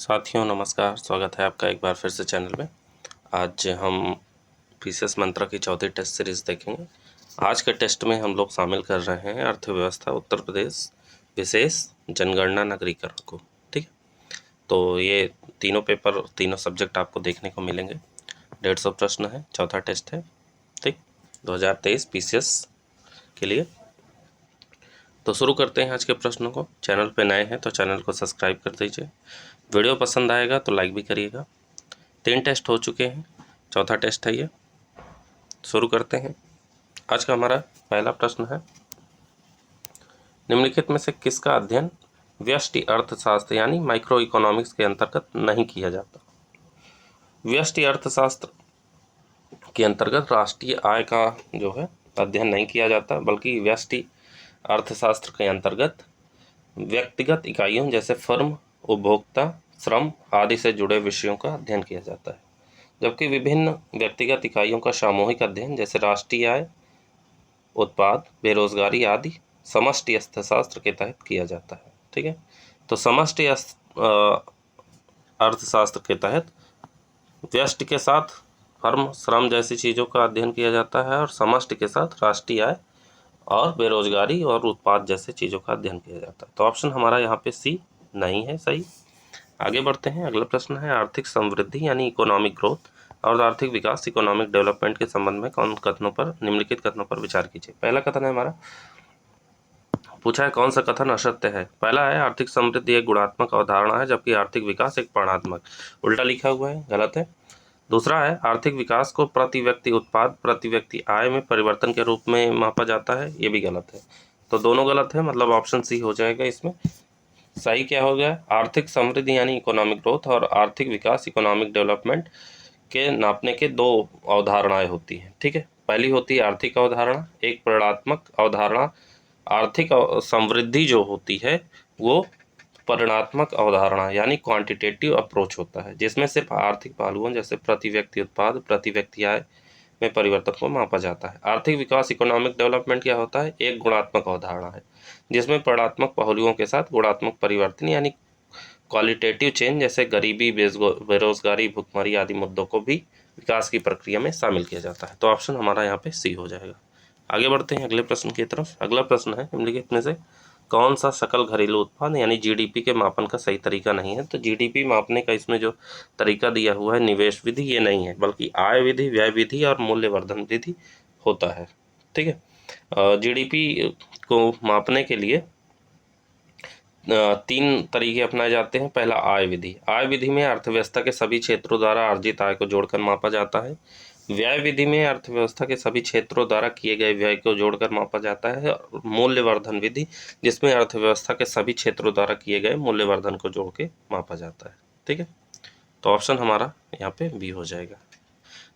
साथियों नमस्कार, स्वागत है आपका एक बार फिर से चैनल में। आज हम पीसीएस मंत्रा की चौथी टेस्ट सीरीज़ देखेंगे। आज के टेस्ट में हम लोग शामिल कर रहे हैं अर्थव्यवस्था उत्तर प्रदेश विशेष जनगणना नगरीकरण को। ठीक है, तो ये तीनों सब्जेक्ट आपको देखने को मिलेंगे। 150 प्रश्न है, चौथा टेस्ट है। ठीक, 2023 पीसीएस के लिए। तो शुरू करते हैं आज के प्रश्नों को। चैनल पे नए हैं तो चैनल को सब्सक्राइब कर दीजिए। वीडियो पसंद आएगा तो लाइक भी करिएगा। 3 टेस्ट हो चुके हैं, चौथा टेस्ट है ये। शुरू करते हैं। आज का हमारा पहला प्रश्न है, निम्नलिखित में से किसका अध्ययन व्यष्टि अर्थशास्त्र यानी माइक्रो इकोनॉमिक्स के अंतर्गत नहीं किया जाता। व्यष्टि अर्थशास्त्र के अंतर्गत राष्ट्रीय आय का जो है अध्ययन नहीं किया जाता, बल्कि व्यष्टि अर्थशास्त्र के अंतर्गत व्यक्तिगत इकाइयों जैसे फर्म, उपभोक्ता, श्रम आदि से जुड़े विषयों का अध्ययन किया जाता है। जबकि विभिन्न व्यक्तिगत इकाइयों का सामूहिक अध्ययन जैसे राष्ट्रीय आय, उत्पाद, बेरोजगारी आदि समष्टि अर्थशास्त्र के तहत किया जाता है। ठीक है, तो समष्टि अर्थशास्त्र के तहत व्यष्टि के साथ फर्म, श्रम जैसी चीज़ों का अध्ययन किया जाता है और समष्टि के साथ राष्ट्रीय आय और बेरोजगारी और उत्पाद जैसे चीज़ों का अध्ययन किया जाता है। तो ऑप्शन हमारा यहाँ पे सी नहीं है सही। आगे बढ़ते हैं। अगला प्रश्न है, आर्थिक समृद्धि यानी इकोनॉमिक ग्रोथ और आर्थिक विकास इकोनॉमिक डेवलपमेंट के संबंध में निम्नलिखित कथनों पर विचार कीजिए। पहला कथन है हमारा, पूछा है कौन सा कथन असत्य है। पहला है आर्थिक समृद्धि एक गुणात्मक अवधारणा है जबकि आर्थिक विकास एक परिमाणात्मक। उल्टा लिखा हुआ है, गलत है। दूसरा है आर्थिक विकास को प्रति व्यक्ति उत्पाद, प्रति व्यक्ति आय में परिवर्तन के रूप में मापा जाता है, ये भी गलत है। तो दोनों गलत है, मतलब ऑप्शन सी हो जाएगा इसमें। सही क्या हो गया, आर्थिक समृद्धि यानी इकोनॉमिक ग्रोथ और आर्थिक विकास इकोनॉमिक डेवलपमेंट के नापने के दो अवधारणाएं होती हैं। ठीक है, पहली होती है आर्थिक अवधारणा, एक परिमाणात्मक अवधारणा। आर्थिक समृद्धि जो होती है वो परिमाणात्मक अवधारणा यानी क्वांटिटेटिव अप्रोच होता है, जिसमें सिर्फ आर्थिक पहलुओं जैसे प्रति व्यक्ति उत्पाद, प्रति व्यक्ति आय में परिवर्तन को मापा जाता है। आर्थिक विकास इकोनॉमिक डेवलपमेंट क्या होता है, एक गुणात्मक अवधारणा है जिसमें परिमाणात्मक पहलुओं के साथ गुणात्मक परिवर्तन यानी क्वालिटेटिव चेंज जैसे गरीबी, बेरोजगारी, भुखमरी आदि मुद्दों को भी विकास की प्रक्रिया में शामिल किया जाता है। तो ऑप्शन हमारा यहाँ पे सी हो जाएगा। आगे बढ़ते हैं अगले प्रश्न की तरफ। अगला प्रश्न है, निम्नलिखित में से कौन सा सकल घरेलू उत्पाद यानी जीडीपी के मापन का सही तरीका नहीं है। तो जीडीपी मापने का इसमें जो तरीका दिया हुआ है निवेश विधि, ये नहीं है, बल्कि आय विधि, व्यय विधि और मूल्यवर्धन विधि होता है। ठीक है, जीडीपी को मापने के लिए 3 तरीके अपनाए जाते हैं। पहला आय विधि। आय विधि में अर्थव्यवस्था के सभी क्षेत्रों द्वारा अर्जित आय को जोड़कर मापा जाता है। व्यय विधि में अर्थव्यवस्था के सभी क्षेत्रों द्वारा किए गए व्यय को जोड़कर मापा जाता है। और मूल्यवर्धन विधि जिसमें अर्थव्यवस्था के सभी क्षेत्रों द्वारा किए गए मूल्यवर्धन को जोड़ के मापा जाता है। ठीक है, तो ऑप्शन हमारा यहाँ पे बी हो जाएगा।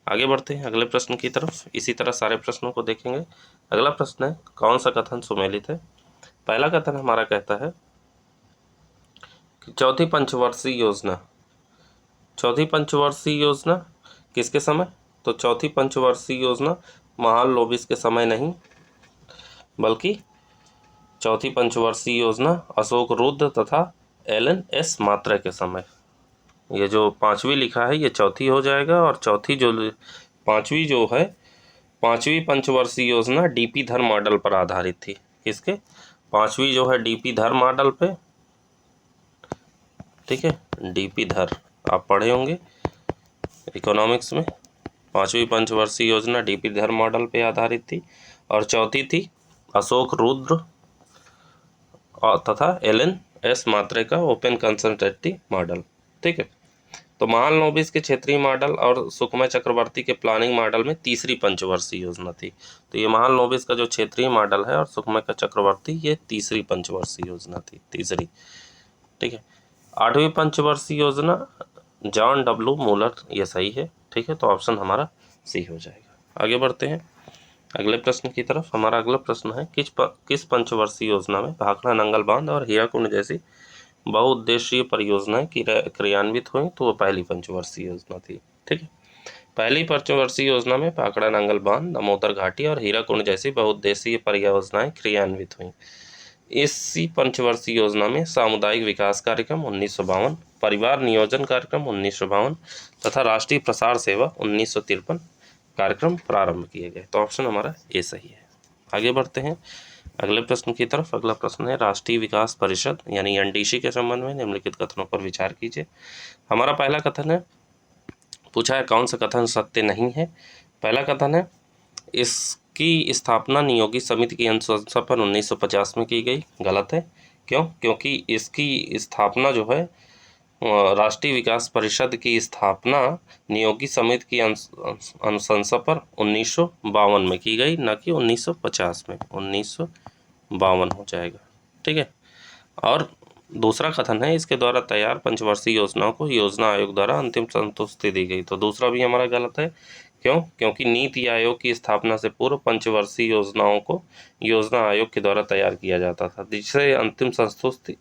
आगे बढ़ते हैं अगले प्रश्न की तरफ। इसी तरह सारे प्रश्नों को देखेंगे। अगला प्रश्न है, कौन सा कथन सुमेलित है। पहला कथन हमारा कहता है कि चौथी पंचवर्षीय योजना किसके समय। तो चौथी पंचवर्षीय योजना महाल लोबिस के समय नहीं, बल्कि चौथी पंचवर्षीय योजना अशोक रुद्र तथा एलन एस मात्रे के समय। ये जो पांचवी लिखा है ये चौथी हो जाएगा, और पांचवी पंचवर्षीय योजना डीपी धर मॉडल पर आधारित थी। किसके, पांचवी जो है डीपी धर मॉडल पे। ठीक है, डीपी धर आप पढ़े होंगे इकोनॉमिक्स में। पांचवी पंचवर्षीय योजना डीपी धर मॉडल पे आधारित थी, और चौथी थी अशोक रुद्र तथा एलन एस मात्रे का ओपन कंसल्टेटिव मॉडल। ठीक है, तो महालनोबिस के क्षेत्रीय मॉडल और सुखमय चक्रवर्ती के प्लानिंग मॉडल में तीसरी पंचवर्षीय योजना थी। तो ये महालनोबिस का जो क्षेत्रीय मॉडल है और सुखमय का चक्रवर्ती, ये तीसरी पंचवर्षीय योजना थी, तीसरी। ठीक है, आठवीं पंचवर्षीय योजना जॉन डब्ल्यू मूलर, ये सही है। ठीक है, तो ऑप्शन हमारा सी हो जाएगा। आगे बढ़ते हैं अगले प्रश्न की तरफ। हमारा अगला प्रश्न है, किस पंचवर्षीय योजना में भाखड़ा नंगल बांध और हीराकुंड जैसी बहुउद्देशीय परियोजनाएं क्रियान्वित हुई। तो वो पहली पंचवर्षीय योजना थी। ठीक है, पहली पंचवर्षीय योजना में भाखड़ा नंगल बांध, दामोदर घाटी और हीराकुंड जैसी बहुउद्देशीय परियोजनाएं क्रियान्वित हुई। इसी पंचवर्षीय योजना में सामुदायिक विकास कार्यक्रम 1952, परिवार नियोजन कार्यक्रम 1952 तथा राष्ट्रीय प्रसार सेवा 1953 कार्यक्रम प्रारंभ किए गए। तो ऑप्शन हमारा ए सही है। आगे बढ़ते हैं अगले प्रश्न की तरफ। अगला प्रश्न है राष्ट्रीय विकास परिषद यानी एनडीसी के संबंध में निम्नलिखित कथनों पर विचार कीजिए। हमारा पहला कथन है, पूछा है कौन सा कथन सत्य नहीं है। पहला कथन है इसकी स्थापना नियोगी समिति की अनुशंसा पर 1950 में की गई। गलत है। क्यों? क्योंकि इसकी स्थापना जो है राष्ट्रीय विकास परिषद की स्थापना नियोगी समिति की अनुशंसा पर 1952 में की गई, न कि 1950 में। 1952 हो जाएगा। ठीक है। और दूसरा कथन है इसके द्वारा तैयार पंचवर्षीय योजनाओं को योजना आयोग द्वारा अंतिम संतुष्टि दी गई। तो दूसरा भी हमारा गलत है। क्यों? क्योंकि नीति आयोग की स्थापना से पूर्व पंचवर्षीय योजनाओं को योजना आयोग के द्वारा तैयार किया जाता था, जिसे अंतिम संतुष्टि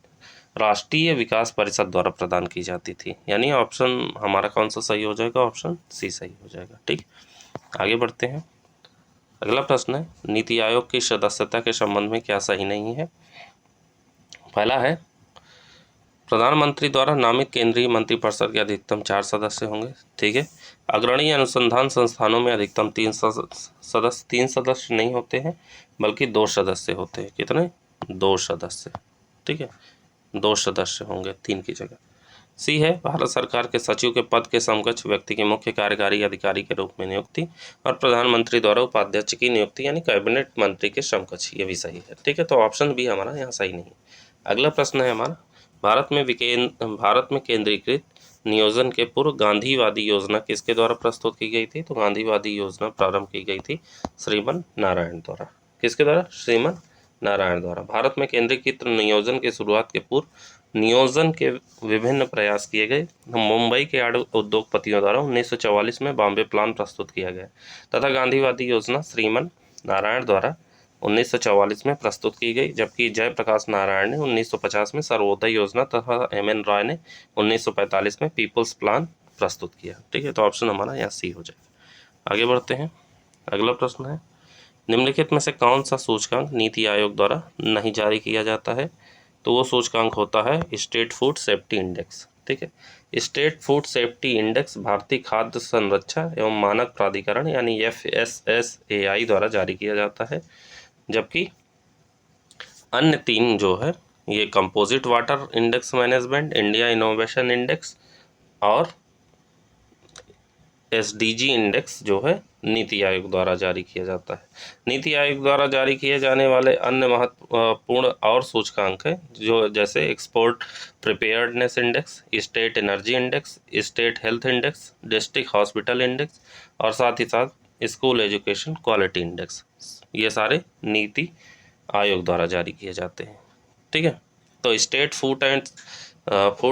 राष्ट्रीय विकास परिषद द्वारा प्रदान की जाती थी। यानी ऑप्शन हमारा कौन सा सही हो जाएगा? ऑप्शन सी सही हो जाएगा। ठीक, आगे बढ़ते हैं। अगला प्रश्न है नीति आयोग की सदस्यता के संबंध में क्या सही नहीं है। पहला है प्रधानमंत्री द्वारा नामित केंद्रीय मंत्रिपरिषद के अधिकतम 4 सदस्य होंगे। ठीक है। अग्रणी अनुसंधान संस्थानों में अधिकतम 3 सदस्य नहीं होते हैं, बल्कि 2 सदस्य होते हैं। कितने? 2 सदस्य। ठीक है, 2 सदस्य होंगे 3 की जगह। सी है भारत सरकार के सचिव के पद के समकक्ष व्यक्ति की मुख्य कार्यकारी अधिकारी के रूप में नियुक्ति और प्रधानमंत्री द्वारा उपाध्यक्ष की नियुक्ति यानी कैबिनेट मंत्री के समकक्ष। ये भी सही है। ठीक है, तो ऑप्शन बी हमारा यहाँ सही नहीं। अगला प्रश्न है हमारा भारत में केंद्रीकृत नियोजन के पूर्व गांधीवादी योजना किसके द्वारा प्रस्तुत की गई थी। तो गांधीवादी योजना प्रारंभ की गई थी श्रीमन नारायण द्वारा। किसके द्वारा? श्रीमन नारायण द्वारा। भारत में केंद्रीकृत नियोजन की शुरुआत के पूर्व नियोजन के विभिन्न प्रयास किए गए। मुंबई के आड़ उद्योगपतियों द्वारा 1944 में बॉम्बे प्लान प्रस्तुत किया गया तथा गांधीवादी योजना श्रीमन नारायण द्वारा 1944 में प्रस्तुत की गई, जबकि जयप्रकाश नारायण ने 1950 में सर्वोदय योजना तथा एम.एन. रॉय ने 1945 में पीपल्स प्लान प्रस्तुत किया। ठीक है, तो ऑप्शन हमारा यहाँ सी हो जाएगा। आगे बढ़ते हैं। अगला प्रश्न है निम्नलिखित में से कौन सा सूचकांक नीति आयोग द्वारा नहीं जारी किया जाता है। तो वो सूचकांक होता है स्टेट फूड सेफ्टी इंडेक्स। ठीक है, स्टेट फूड सेफ्टी इंडेक्स भारतीय खाद्य संरक्षा एवं मानक प्राधिकरण यानी FSSAI द्वारा जारी किया जाता है, जबकि अन्य 3 जो है ये composite water index management, India innovation index और SDG इंडेक्स जो है नीति आयोग द्वारा जारी किया जाता है। नीति आयोग द्वारा जारी किए जाने वाले अन्य महत्वपूर्ण और सूचकांक है जो जैसे export preparedness index, state energy index, state health index, district hospital index और साथ ही साथ स्कूल एजुकेशन क्वालिटी इंडेक्स। ये सारे नीति आयोग द्वारा जारी किए जाते हैं। ठीक है, तो स्टेट फूड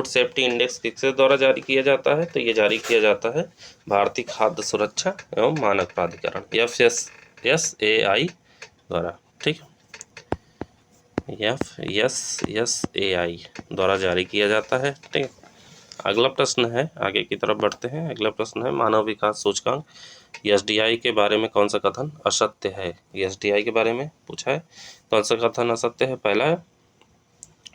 सेफ्टी इंडेक्स किसके द्वारा जारी किया जाता है। तो ये जारी किया जाता है भारतीय खाद्य सुरक्षा एवं मानक प्राधिकरण FSSAI द्वारा। ठीक, FSSAI द्वारा जारी किया जाता है। ठीक, अगला प्रश्न है, आगे की तरफ बढ़ते हैं। अगला प्रश्न है मानव विकास सूचकांक SDI के बारे में कौन सा कथन असत्य है। SDI के बारे में पूछा है, कौन सा कथन असत्य है। पहला है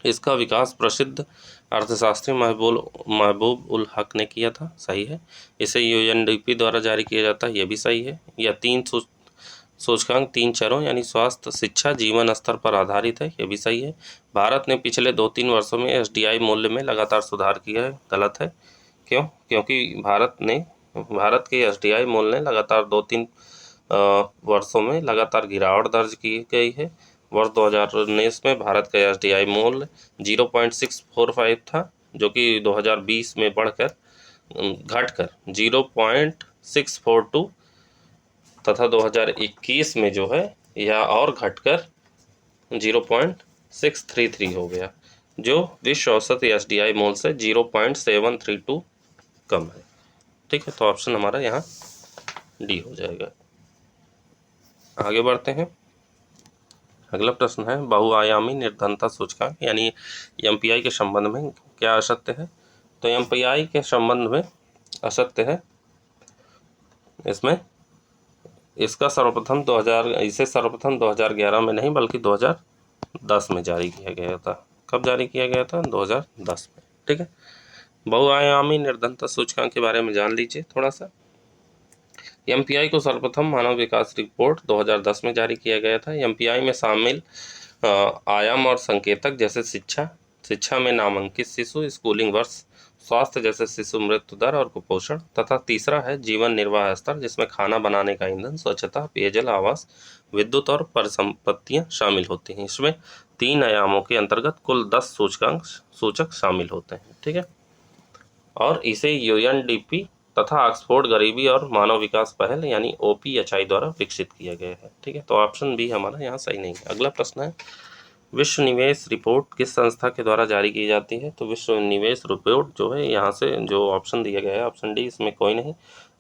इसका विकास प्रसिद्ध अर्थशास्त्री महबूब उल हक ने किया था। सही है। इसे UNDP द्वारा जारी किया जाता है। यह भी सही है। यह 3 सूचकांक 3 चरों यानी स्वास्थ्य, शिक्षा, जीवन स्तर पर आधारित है। यह भी सही है। भारत ने पिछले 2-3 वर्षों में SDI मूल्य में लगातार सुधार किया है। गलत है। क्यों? क्योंकि भारत के SDI मूल्य ने लगातार 2-3 वर्षों में लगातार गिरावट दर्ज की गई है। वर्ष 2019 में भारत का SDI मूल्य 0.645 था, जो कि 2020 में घटकर 0.642 तथा 2021 में जो है यह और घटकर 0.633 हो गया, जो विश्व औसत SDI मूल्य से 0.732 कम है। ठीक है, तो ऑप्शन हमारा यहाँ डी हो जाएगा। आगे बढ़ते हैं। अगला प्रश्न है बहुआयामी निर्धनता सूचकांक यानी MPI के संबंध में क्या असत्य है। तो MPI के संबंध में असत्य है इसमें इसे सर्वप्रथम 2011 में नहीं बल्कि 2000 2010 में जारी किया गया था। कब जारी किया गया था? 2010 में। ठीक है, बहुआयामी निर्धनता सूचकांक के बारे में जान लीजिए थोड़ा सा। एमपीआई को सर्वप्रथम मानव विकास रिपोर्ट 2010 में जारी किया गया था। एमपीआई में शामिल आयाम और संकेतक जैसे शिक्षा में नामांकित शिशु, स्कूलिंग वर्ष, स्वास्थ्य जैसे शिशु मृत्यु दर और कुपोषण, तथा तीसरा है जीवन निर्वाह स्तर, जिसमें खाना बनाने का ईंधन, स्वच्छता, पेयजल, आवास, विद्युत और परिसंपत्तियां शामिल होती हैं। इसमें 3 आयामों के अंतर्गत कुल 10 सूचक शामिल होते हैं। ठीक है, और इसे यूएनडीपी तथा ऑक्सफोर्ड गरीबी और मानव विकास पहल यानी ओपीएचआई द्वारा विकसित किया गया है। ठीक है, तो ऑप्शन बी हमारा यहाँ सही नहीं है। अगला प्रश्न है, विश्व निवेश रिपोर्ट किस संस्था के द्वारा जारी की जाती है? तो विश्व निवेश रिपोर्ट जो है, यहाँ से जो ऑप्शन दिया गया है ऑप्शन डी, इसमें कोई नहीं।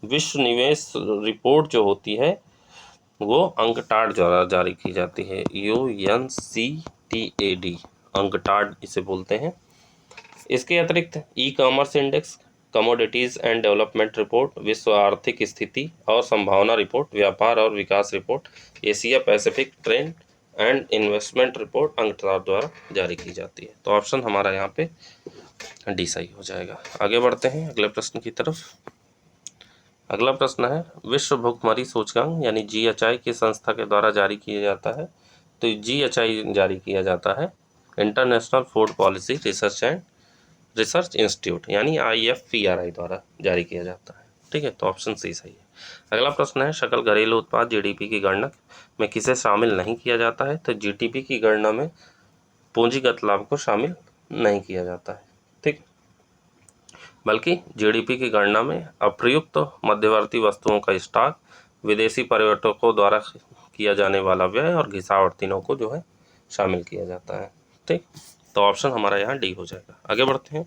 विश्व निवेश रिपोर्ट जो होती है वो अंकटाड द्वारा जारी की जाती है, UNCTAD, अंकटाड इसे बोलते हैं। इसके अतिरिक्त e commerce index, commodities and development report, विश्व आर्थिक स्थिति और संभावना रिपोर्ट, व्यापार और विकास रिपोर्ट, Asia Pacific trend and investment report UNCTAD द्वारा जारी की जाती है। तो ऑप्शन हमारा यहाँ पे डी सही हो जाएगा। आगे बढ़ते हैं अगले प्रश्न की तरफ। अगला प्रश्न है, विश्व भुखमरी सूचकांक यानी GHI किस संस्था के द्वारा जारी किया जाता है? तो GHI जारी किया जाता है international food policy research institute यानी IFPRI द्वारा जारी किया जाता है। ठीक है, तो ऑप्शन सी सही है। अगला प्रश्न है, सकल घरेलू उत्पाद GDP की गणना में किसे शामिल नहीं किया जाता है? तो GDP की गणना में पूंजीगत लाभ को शामिल नहीं किया जाता है। ठीक, बल्कि GDP की गणना में अप्रयुक्त मध्यवर्ती वस्तुओं का स्टॉक, विदेशी पर्यटकों द्वारा किया जाने वाला व्यय और घिसावट तीनों को जो है शामिल किया जाता है। ठीक, तो ऑप्शन हमारा यहाँ डी हो जाएगा। आगे बढ़ते हैं।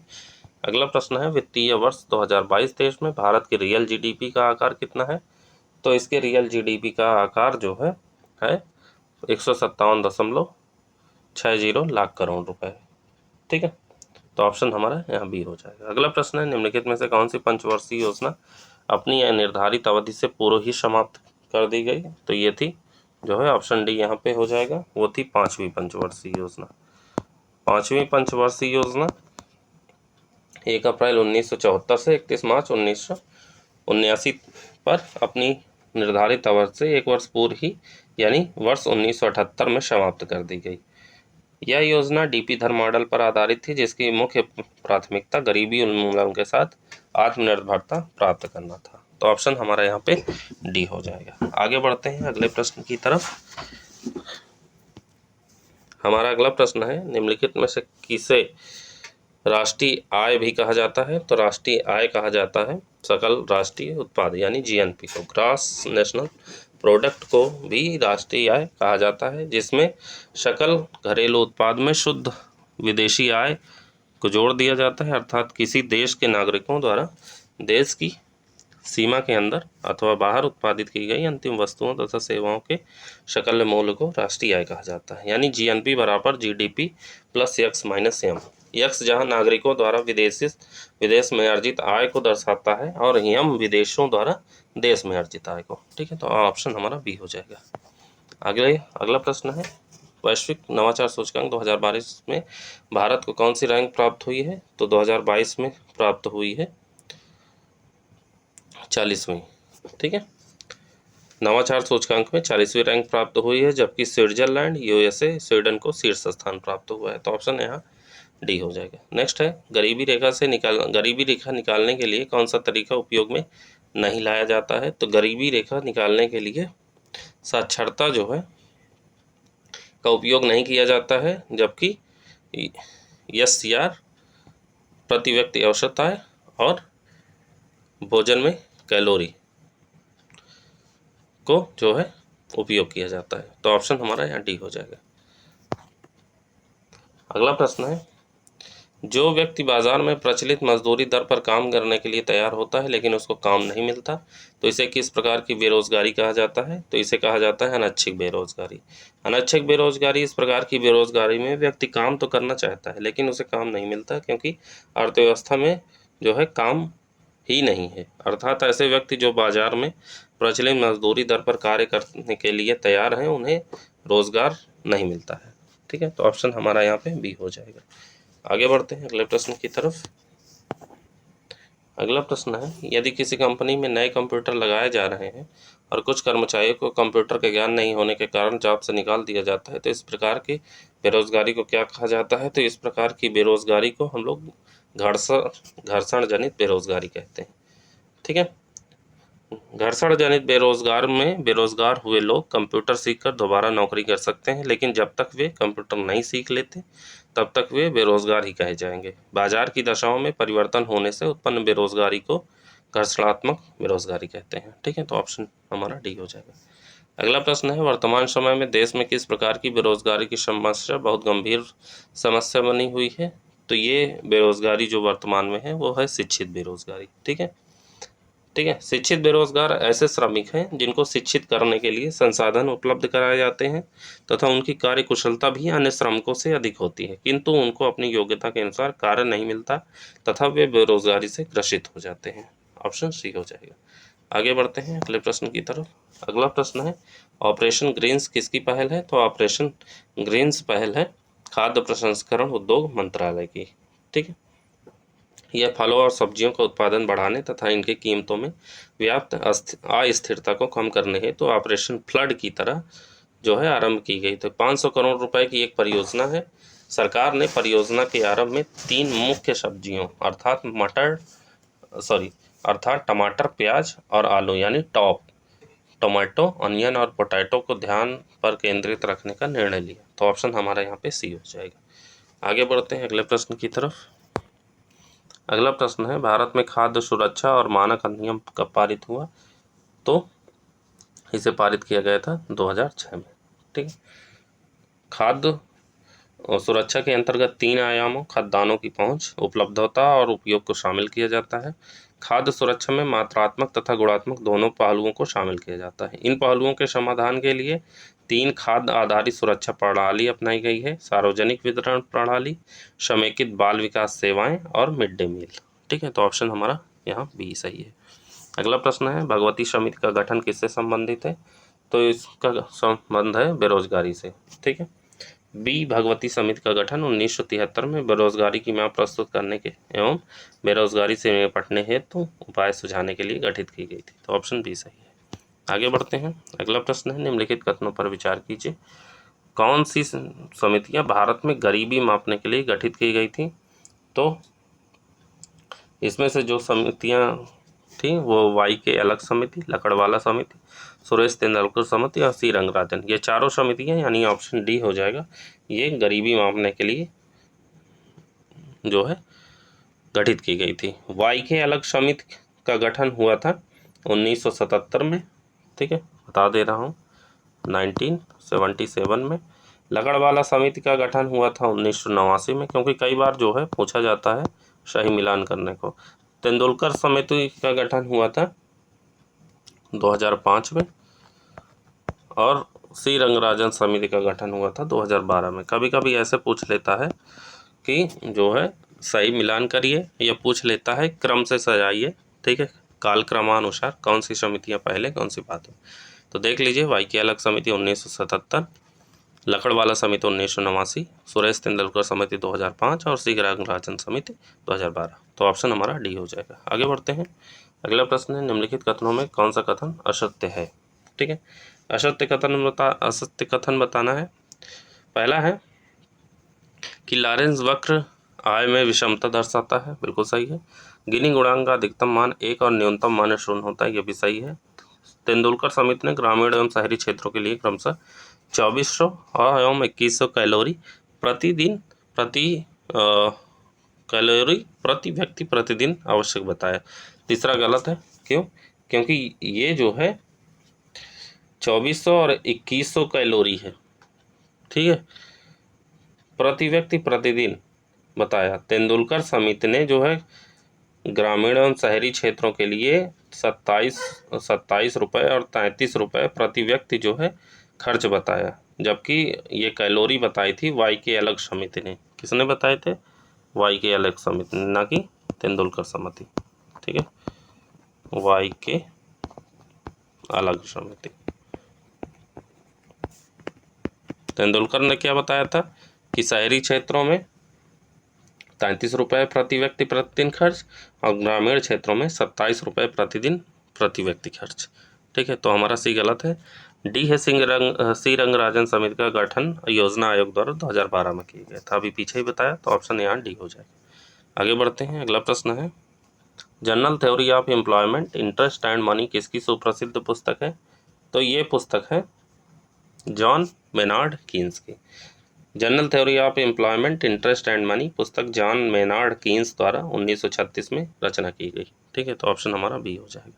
अगला प्रश्न है, वित्तीय वर्ष 2022-23 में भारत की रियल GDP का आकार कितना है? तो इसके रियल GDP का आकार जो है 157.60 लाख करोड़ रुपए। ठीक है, तो ऑप्शन हमारा यहाँ बी हो जाएगा। अगला प्रश्न है, निम्नलिखित में से कौन सी पंचवर्षीय योजना अपनी निर्धारित अवधि से पूर्व ही समाप्त कर दी गई? तो ये थी जो है ऑप्शन डी यहाँ पे हो जाएगा, वो थी 5वीं पंचवर्षीय योजना। 5वीं पंचवर्षीय योजना 1 अप्रैल 1974 से 31 मार्च 1979 पर अपनी निर्धारित अवधि से 1 वर्ष पूर्व ही यानी वर्ष 1978 में समाप्त कर दी गई। यह योजना DP धर मॉडल पर आधारित थी, जिसकी मुख्य प्राथमिकता गरीबी उन्मूलन के साथ आत्मनिर्भरता प्राप्त करना था। तो ऑप्शन हमारा यहाँ पे डी हो जाएगा। आगे बढ़ते हैं अगले प्रश्न की तरफ। हमारा अगला प्रश्न है, निम्नलिखित में से किसे राष्ट्रीय आय भी कहा जाता है? तो राष्ट्रीय आय कहा जाता है सकल राष्ट्रीय उत्पाद यानी GNP को, ग्रॉस नेशनल प्रोडक्ट को भी राष्ट्रीय आय कहा जाता है, जिसमें सकल घरेलू उत्पाद में शुद्ध विदेशी आय को जोड़ दिया जाता है, अर्थात किसी देश के नागरिकों द्वारा देश की सीमा के अंदर अथवा बाहर उत्पादित की गई अंतिम वस्तुओं तथा सेवाओं के सकल मूल्य को राष्ट्रीय आय कहा जाता है। यानी GNP बराबर GDP plus X minus M। X जहां नागरिकों द्वारा विदेश में अर्जित आय को दर्शाता है और M विदेशों द्वारा देश में अर्जित आय को। ठीक है, तो ऑप्शन हमारा बी हो जाएगा। अगला प्रश्न है, वैश्विक नवाचार सूचकांक 2022 में भारत को कौन सी रैंक प्राप्त हुई है? तो 2022 में प्राप्त हुई है 40वीं। ठीक है, नवाचार सूचकांक में 40वीं रैंक प्राप्त हुई है, जबकि स्विट्जरलैंड, USA, स्वीडन को शीर्ष स्थान प्राप्त हुआ है। तो ऑप्शन यहाँ डी हो जाएगा। नेक्स्ट है, गरीबी रेखा निकालने के लिए कौन सा तरीका उपयोग में नहीं लाया जाता है? तो गरीबी रेखा निकालने के लिए साक्षरता जो है का उपयोग नहीं किया जाता है, जबकि SCR, प्रति व्यक्ति औसत आय और भोजन में कैलोरी को जो है उपयोग किया जाता है। तो ऑप्शन हमारा यहाँ डी हो जाएगा। अगला प्रश्न है, जो व्यक्ति बाजार में प्रचलित मजदूरी दर पर काम करने के लिए तैयार होता है लेकिन उसको काम नहीं मिलता, तो इसे किस प्रकार की बेरोजगारी कहा जाता है? तो इसे कहा जाता है अनैच्छिक बेरोजगारी। अनैच्छिक बेरोजगारी इस प्रकार की बेरोजगारी में व्यक्ति काम तो करना चाहता है लेकिन उसे काम नहीं मिलता, क्योंकि अर्थव्यवस्था में जो है काम ही नहीं है। अर्थात ऐसे व्यक्ति जो बाजार में प्रचलित मजदूरी दर पर कार्य करने के लिए तैयार हैं, उन्हें रोजगार नहीं मिलता है। ठीक। ठीक है, तो ऑप्शन हमारा यहाँ पे बी हो जाएगा। आगे बढ़ते हैं अगले प्रश्न की तरफ। अगला प्रश्न है, यदि किसी कंपनी में नए कंप्यूटर लगाए जा रहे हैं और कुछ कर्मचारियों को कंप्यूटर का ज्ञान नहीं होने के कारण जॉब से निकाल दिया जाता है, तो इस प्रकार की बेरोजगारी को क्या कहा जाता है? तो इस प्रकार की बेरोजगारी को हम लोग घर्षण जनित बेरोजगारी कहते हैं। ठीक है, घर्षण जनित बेरोजगार में बेरोजगार हुए लोग कंप्यूटर सीखकर दोबारा नौकरी कर सकते हैं, लेकिन जब तक वे कंप्यूटर नहीं सीख लेते तब तक वे बेरोजगार ही कहे जाएंगे। बाजार की दशाओं में परिवर्तन होने से उत्पन्न बेरोजगारी को घर्षणात्मक बेरोजगारी कहते हैं। ठीक है, तो ऑप्शन हमारा डी हो जाएगा। अगला प्रश्न है, वर्तमान समय में देश में किस प्रकार की बेरोजगारी की समस्या बहुत गंभीर समस्या बनी हुई है? तो ये बेरोजगारी जो वर्तमान में है वो है शिक्षित बेरोजगारी। ठीक है, शिक्षित बेरोजगार ऐसे श्रमिक हैं जिनको शिक्षित करने के लिए संसाधन उपलब्ध कराए जाते हैं तथा उनकी कार्य कुशलता भी अन्य श्रमिकों से अधिक होती है, किंतु उनको अपनी योग्यता के अनुसार कार्य नहीं मिलता तथा वे बेरोजगारी से ग्रसित हो जाते हैं। ऑप्शन सी हो जाएगा। आगे बढ़ते हैं अगले प्रश्न की तरफ। अगला प्रश्न है, ऑपरेशन ग्रीन्स किसकी पहल है? तो ऑपरेशन ग्रीन्स पहल है खाद्य प्रसंस्करण उद्योग मंत्रालय की। ठीक है, यह फलों और सब्जियों का उत्पादन बढ़ाने तथा इनकी कीमतों में व्याप्त अस्थिरता को कम करने हेतु ऑपरेशन फ्लड की तरह जो है आरंभ की गई। तो 500 करोड़ रुपए की एक परियोजना है। सरकार ने परियोजना के आरंभ में 3 मुख्य सब्जियों अर्थात टमाटर, प्याज और आलू यानी टोमेटो, अनियन और पोटैटो को ध्यान पर केंद्रित रखने का निर्णय लिया। तो ऑप्शन हमारा यहाँ पे सी हो जाएगा। आगे बढ़ते हैं अगले प्रश्न की तरफ। अगला प्रश्न है, भारत में खाद्य सुरक्षा और मानक अधिनियम कब पारित हुआ? तो इसे पारित किया गया था 2006 में। ठीक है, खाद्य और सुरक्षा के अंतर्गत 3 आयामों खाद्यान्नों की पहुंच, उपलब्धता और उपयोग को शामिल किया जाता है। खाद्य सुरक्षा में मात्रात्मक तथा गुणात्मक दोनों पहलुओं को शामिल किया जाता है। इन पहलुओं के समाधान के लिए 3 खाद्य आधारित सुरक्षा प्रणाली अपनाई गई है: सार्वजनिक वितरण प्रणाली, समेकित बाल विकास सेवाएं और मिड डे मील। ठीक है, तो ऑप्शन हमारा यहाँ बी सही है। अगला प्रश्न है, भगवती समिति का गठन किससे संबंधित है? तो इसका संबंध है बेरोजगारी से। ठीक है, बी भगवती समिति का गठन 1973 में बेरोजगारी की मांग प्रस्तुत करने के एवं बेरोजगारी से निपटने हेतु उपाय सुझाने के लिए गठित की गई थी। तो ऑप्शन बी सही है। आगे बढ़ते हैं। अगला प्रश्न है, निम्नलिखित कथनों पर विचार कीजिए। कौन सी समितियां भारत में गरीबी मापने के लिए गठित की गई थी? तो इसमें से जो समितियां थी वो वाई के अलग समिति, लकड़वाला समिति, सुरेश तेंदुलकर समिति और सी रंगराजन, ये चारों समितियां यानी ऑप्शन डी हो जाएगा। ये गरीबी मापने के लिए जो है गठित की गई थी। वाई के अलग समिति का गठन हुआ था 1977 में। ठीक है, बता दे रहा हूँ 1977 में। लकड़वाला समिति का गठन हुआ था 1989 में, क्योंकि कई बार जो है पूछा जाता है सही मिलान करने को। तेंदुलकर समिति का गठन हुआ था 2005 में और सी रंगराजन समिति का गठन हुआ था 2012 में। कभी कभी ऐसे पूछ लेता है कि जो है सही मिलान करिए, या पूछ लेता है क्रम से सजाइए। ठीक है, काल क्रमानुसार कौन सी समितियां पहले कौन सी बाद में। तो देख लीजिए, वाई के अलग समिति 1977, लकड़वाला समिति 1989, सुरेश तेंदुलकर समिति 2005 और सी रंगराजन समिति 2012। तो ऑप्शन हमारा डी हो जाएगा। आगे बढ़ते हैं। अगला प्रश्न है, निम्नलिखित कथनों में कौन सा कथन असत्य है? ठीक है, असत्य कथन बताना है। पहला है कि लॉरेंस वक्र आय में विषमता दर्शाता है, बिल्कुल सही है। गिनी गुणांक का अधिकतम मान 1 और न्यूनतम मान 0 होता है, यह भी सही है। तेंदुलकर समिति ने ग्रामीण एवं शहरी क्षेत्रों के लिए क्रमशः 2400 एवं 2100 कैलोरी प्रति व्यक्ति प्रतिदिन आवश्यक बताया। तीसरा गलत है। क्यों? क्योंकि ये जो है 2400 और 2100 कैलोरी है। ठीक है, प्रति व्यक्ति प्रतिदिन बताया। तेंदुलकर समिति ने जो है ग्रामीण एवं शहरी क्षेत्रों के लिए 27 रुपये और 33 रुपये प्रति व्यक्ति जो है खर्च बताया, जबकि ये कैलोरी बताई थी वाई के अलग समिति ने। किसने बताए थे? वाई के अलग समिति ने, ना कि तेंदुलकर समिति। ठीक है, वाई के अलग समिति। तेंदुलकर ने क्या बताया था कि शहरी क्षेत्रों में 33 रुपये प्रति व्यक्ति प्रतिदिन खर्च और ग्रामीण क्षेत्रों में 27 रुपये प्रतिदिन प्रति व्यक्ति खर्च। ठीक है, तो हमारा सी गलत है। डी है सी रंगराजन समिति का गठन योजना आयोग द्वारा 2012 में किया गया था। अभी पीछे ही बताया, तो ऑप्शन यहाँ डी हो जाएगा। आगे बढ़ते हैं, अगला प्रश्न है general theory of employment interest and money किसकी सुप्रसिद्ध पुस्तक है? तो ये पुस्तक है जॉन मेनार्ड कीन्स की। General theory of employment interest and money पुस्तक जॉन मेनार्ड कीन्स द्वारा 1936 में रचना की गई। ठीक है, तो ऑप्शन हमारा बी हो जाएगा।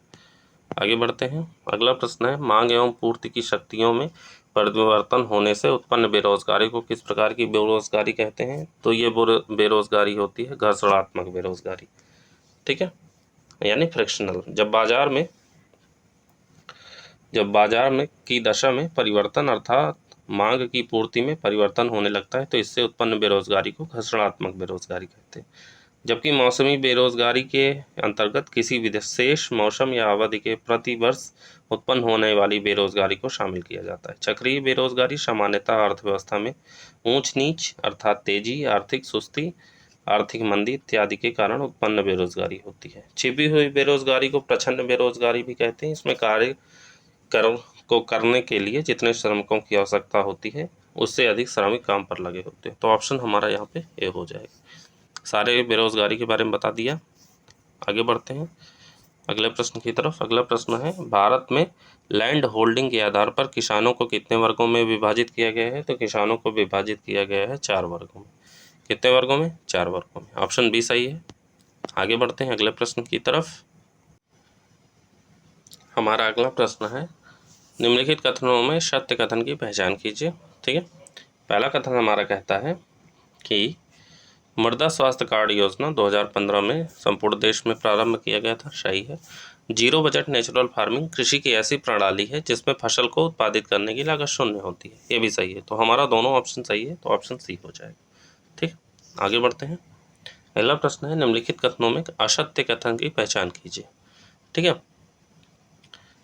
आगे बढ़ते हैं, अगला प्रश्न है मांग एवं पूर्ति की शक्तियों में परिवर्तन होने से उत्पन्न बेरोजगारी को किस प्रकार की बेरोजगारी कहते हैं? तो ये बेरोजगारी होती है घर्षणात्मक बेरोजगारी। ठीक है, यानी फ्रिक्शनल। जब बाजार में की दशा में परिवर्तन अर्थात मांग की पूर्ति में परिवर्तन होने लगता है तो इससे उत्पन्न बेरोजगारी को घर्षणात्मक बेरोजगारी कहते हैं। जबकि मौसमी बेरोजगारी के अंतर्गत किसी विशेष मौसम या अवधि के प्रति वर्ष उत्पन्न होने वाली बेरोजगारी को शामिल किया जाता है। चक्रीय बेरोजगारी सामान्यतः अर्थव्यवस्था में ऊंच नीच अर्थात तेजी, आर्थिक सुस्ती, आर्थिक मंदी इत्यादि के कारण उत्पन्न बेरोजगारी होती है। छिपी हुई बेरोजगारी को प्रच्छन्न बेरोजगारी भी कहते हैं। इसमें कार्य को करने के लिए जितने श्रमिकों की आवश्यकता होती है उससे अधिक श्रमिक काम पर लगे होते हैं। तो ऑप्शन हमारा यहाँ पे ए हो जाएगा। सारे बेरोजगारी के बारे में बता दिया। आगे बढ़ते हैं अगले प्रश्न की तरफ। अगला प्रश्न है भारत में लैंड होल्डिंग के आधार पर किसानों को कितने वर्गों में विभाजित किया गया है? तो किसानों को विभाजित किया गया है 4 वर्गों में। कितने वर्गों में? 4 वर्गों में। ऑप्शन बी सही है। आगे बढ़ते हैं अगले प्रश्न की तरफ। हमारा अगला प्रश्न है निम्नलिखित कथनों में सत्य कथन की पहचान कीजिए। ठीक है, पहला कथन हमारा कहता है कि मृदा स्वास्थ्य कार्ड योजना 2015 में संपूर्ण देश में प्रारंभ किया गया था। सही है। जीरो बजट नेचुरल फार्मिंग कृषि की ऐसी प्रणाली है जिसमें फसल को उत्पादित करने की लागत शून्य होती है। ये भी सही है। तो हमारा दोनों ऑप्शन सही है, तो ऑप्शन सी हो जाएगा। ठीक, आगे बढ़ते हैं। पहला प्रश्न है निम्नलिखित कथनों में असत्य कथन की पहचान कीजिए। ठीक है,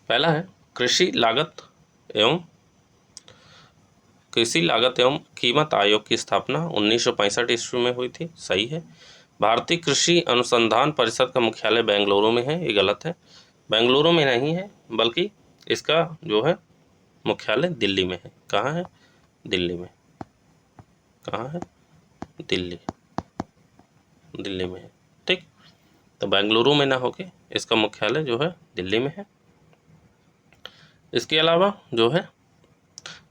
पहला है कृषि लागत एवं कीमत आयोग की स्थापना 1965 ईस्वी में हुई थी। सही है। भारतीय कृषि अनुसंधान परिषद का मुख्यालय बेंगलुरु में है। ये गलत है। बेंगलुरु में नहीं है, बल्कि इसका जो है मुख्यालय दिल्ली में है। कहाँ है? दिल्ली में। कहाँ है? दिल्ली में है। ठीक, तो बेंगलुरु में ना होके इसका मुख्यालय जो है दिल्ली में है। इसके अलावा जो है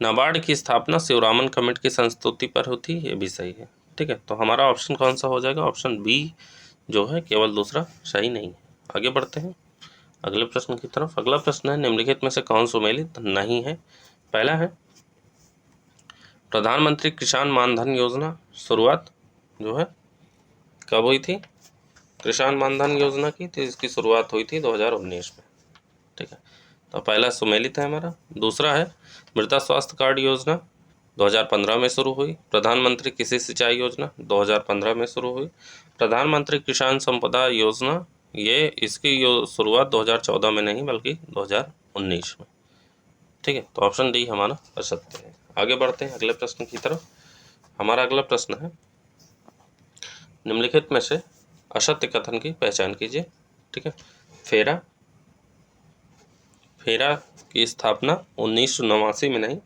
नाबार्ड की स्थापना शिवरामन कमेटी की संस्तुति पर होती है। ये भी सही है। ठीक है, तो हमारा ऑप्शन कौन सा हो जाएगा? ऑप्शन बी जो है केवल दूसरा सही नहीं है। आगे बढ़ते हैं अगले प्रश्न की तरफ। अगला प्रश्न है निम्नलिखित में से कौन सुमेलित नहीं है? पहला है प्रधानमंत्री किसान मानधन योजना शुरुआत जो है कब हुई थी? किसान मानधन योजना की तो इसकी शुरुआत हुई थी 2019 में। ठीक है, तो पहला सुमेलित है हमारा। दूसरा है मृदा स्वास्थ्य कार्ड योजना 2015 में शुरू हुई। प्रधानमंत्री कृषि सिंचाई योजना 2015 में शुरू हुई। प्रधानमंत्री किसान संपदा योजना ये इसकी शुरुआत 2014 में नहीं बल्कि 2019 में। ठीक है, तो ऑप्शन डी हमारा असत्य है। आगे बढ़ते हैं अगले प्रश्न की तरफ। हमारा अगला प्रश्न है निम्नलिखित में से असत्य कथन की पहचान कीजिए। ठीक है, फेरा की स्थापना 1989 में नहीं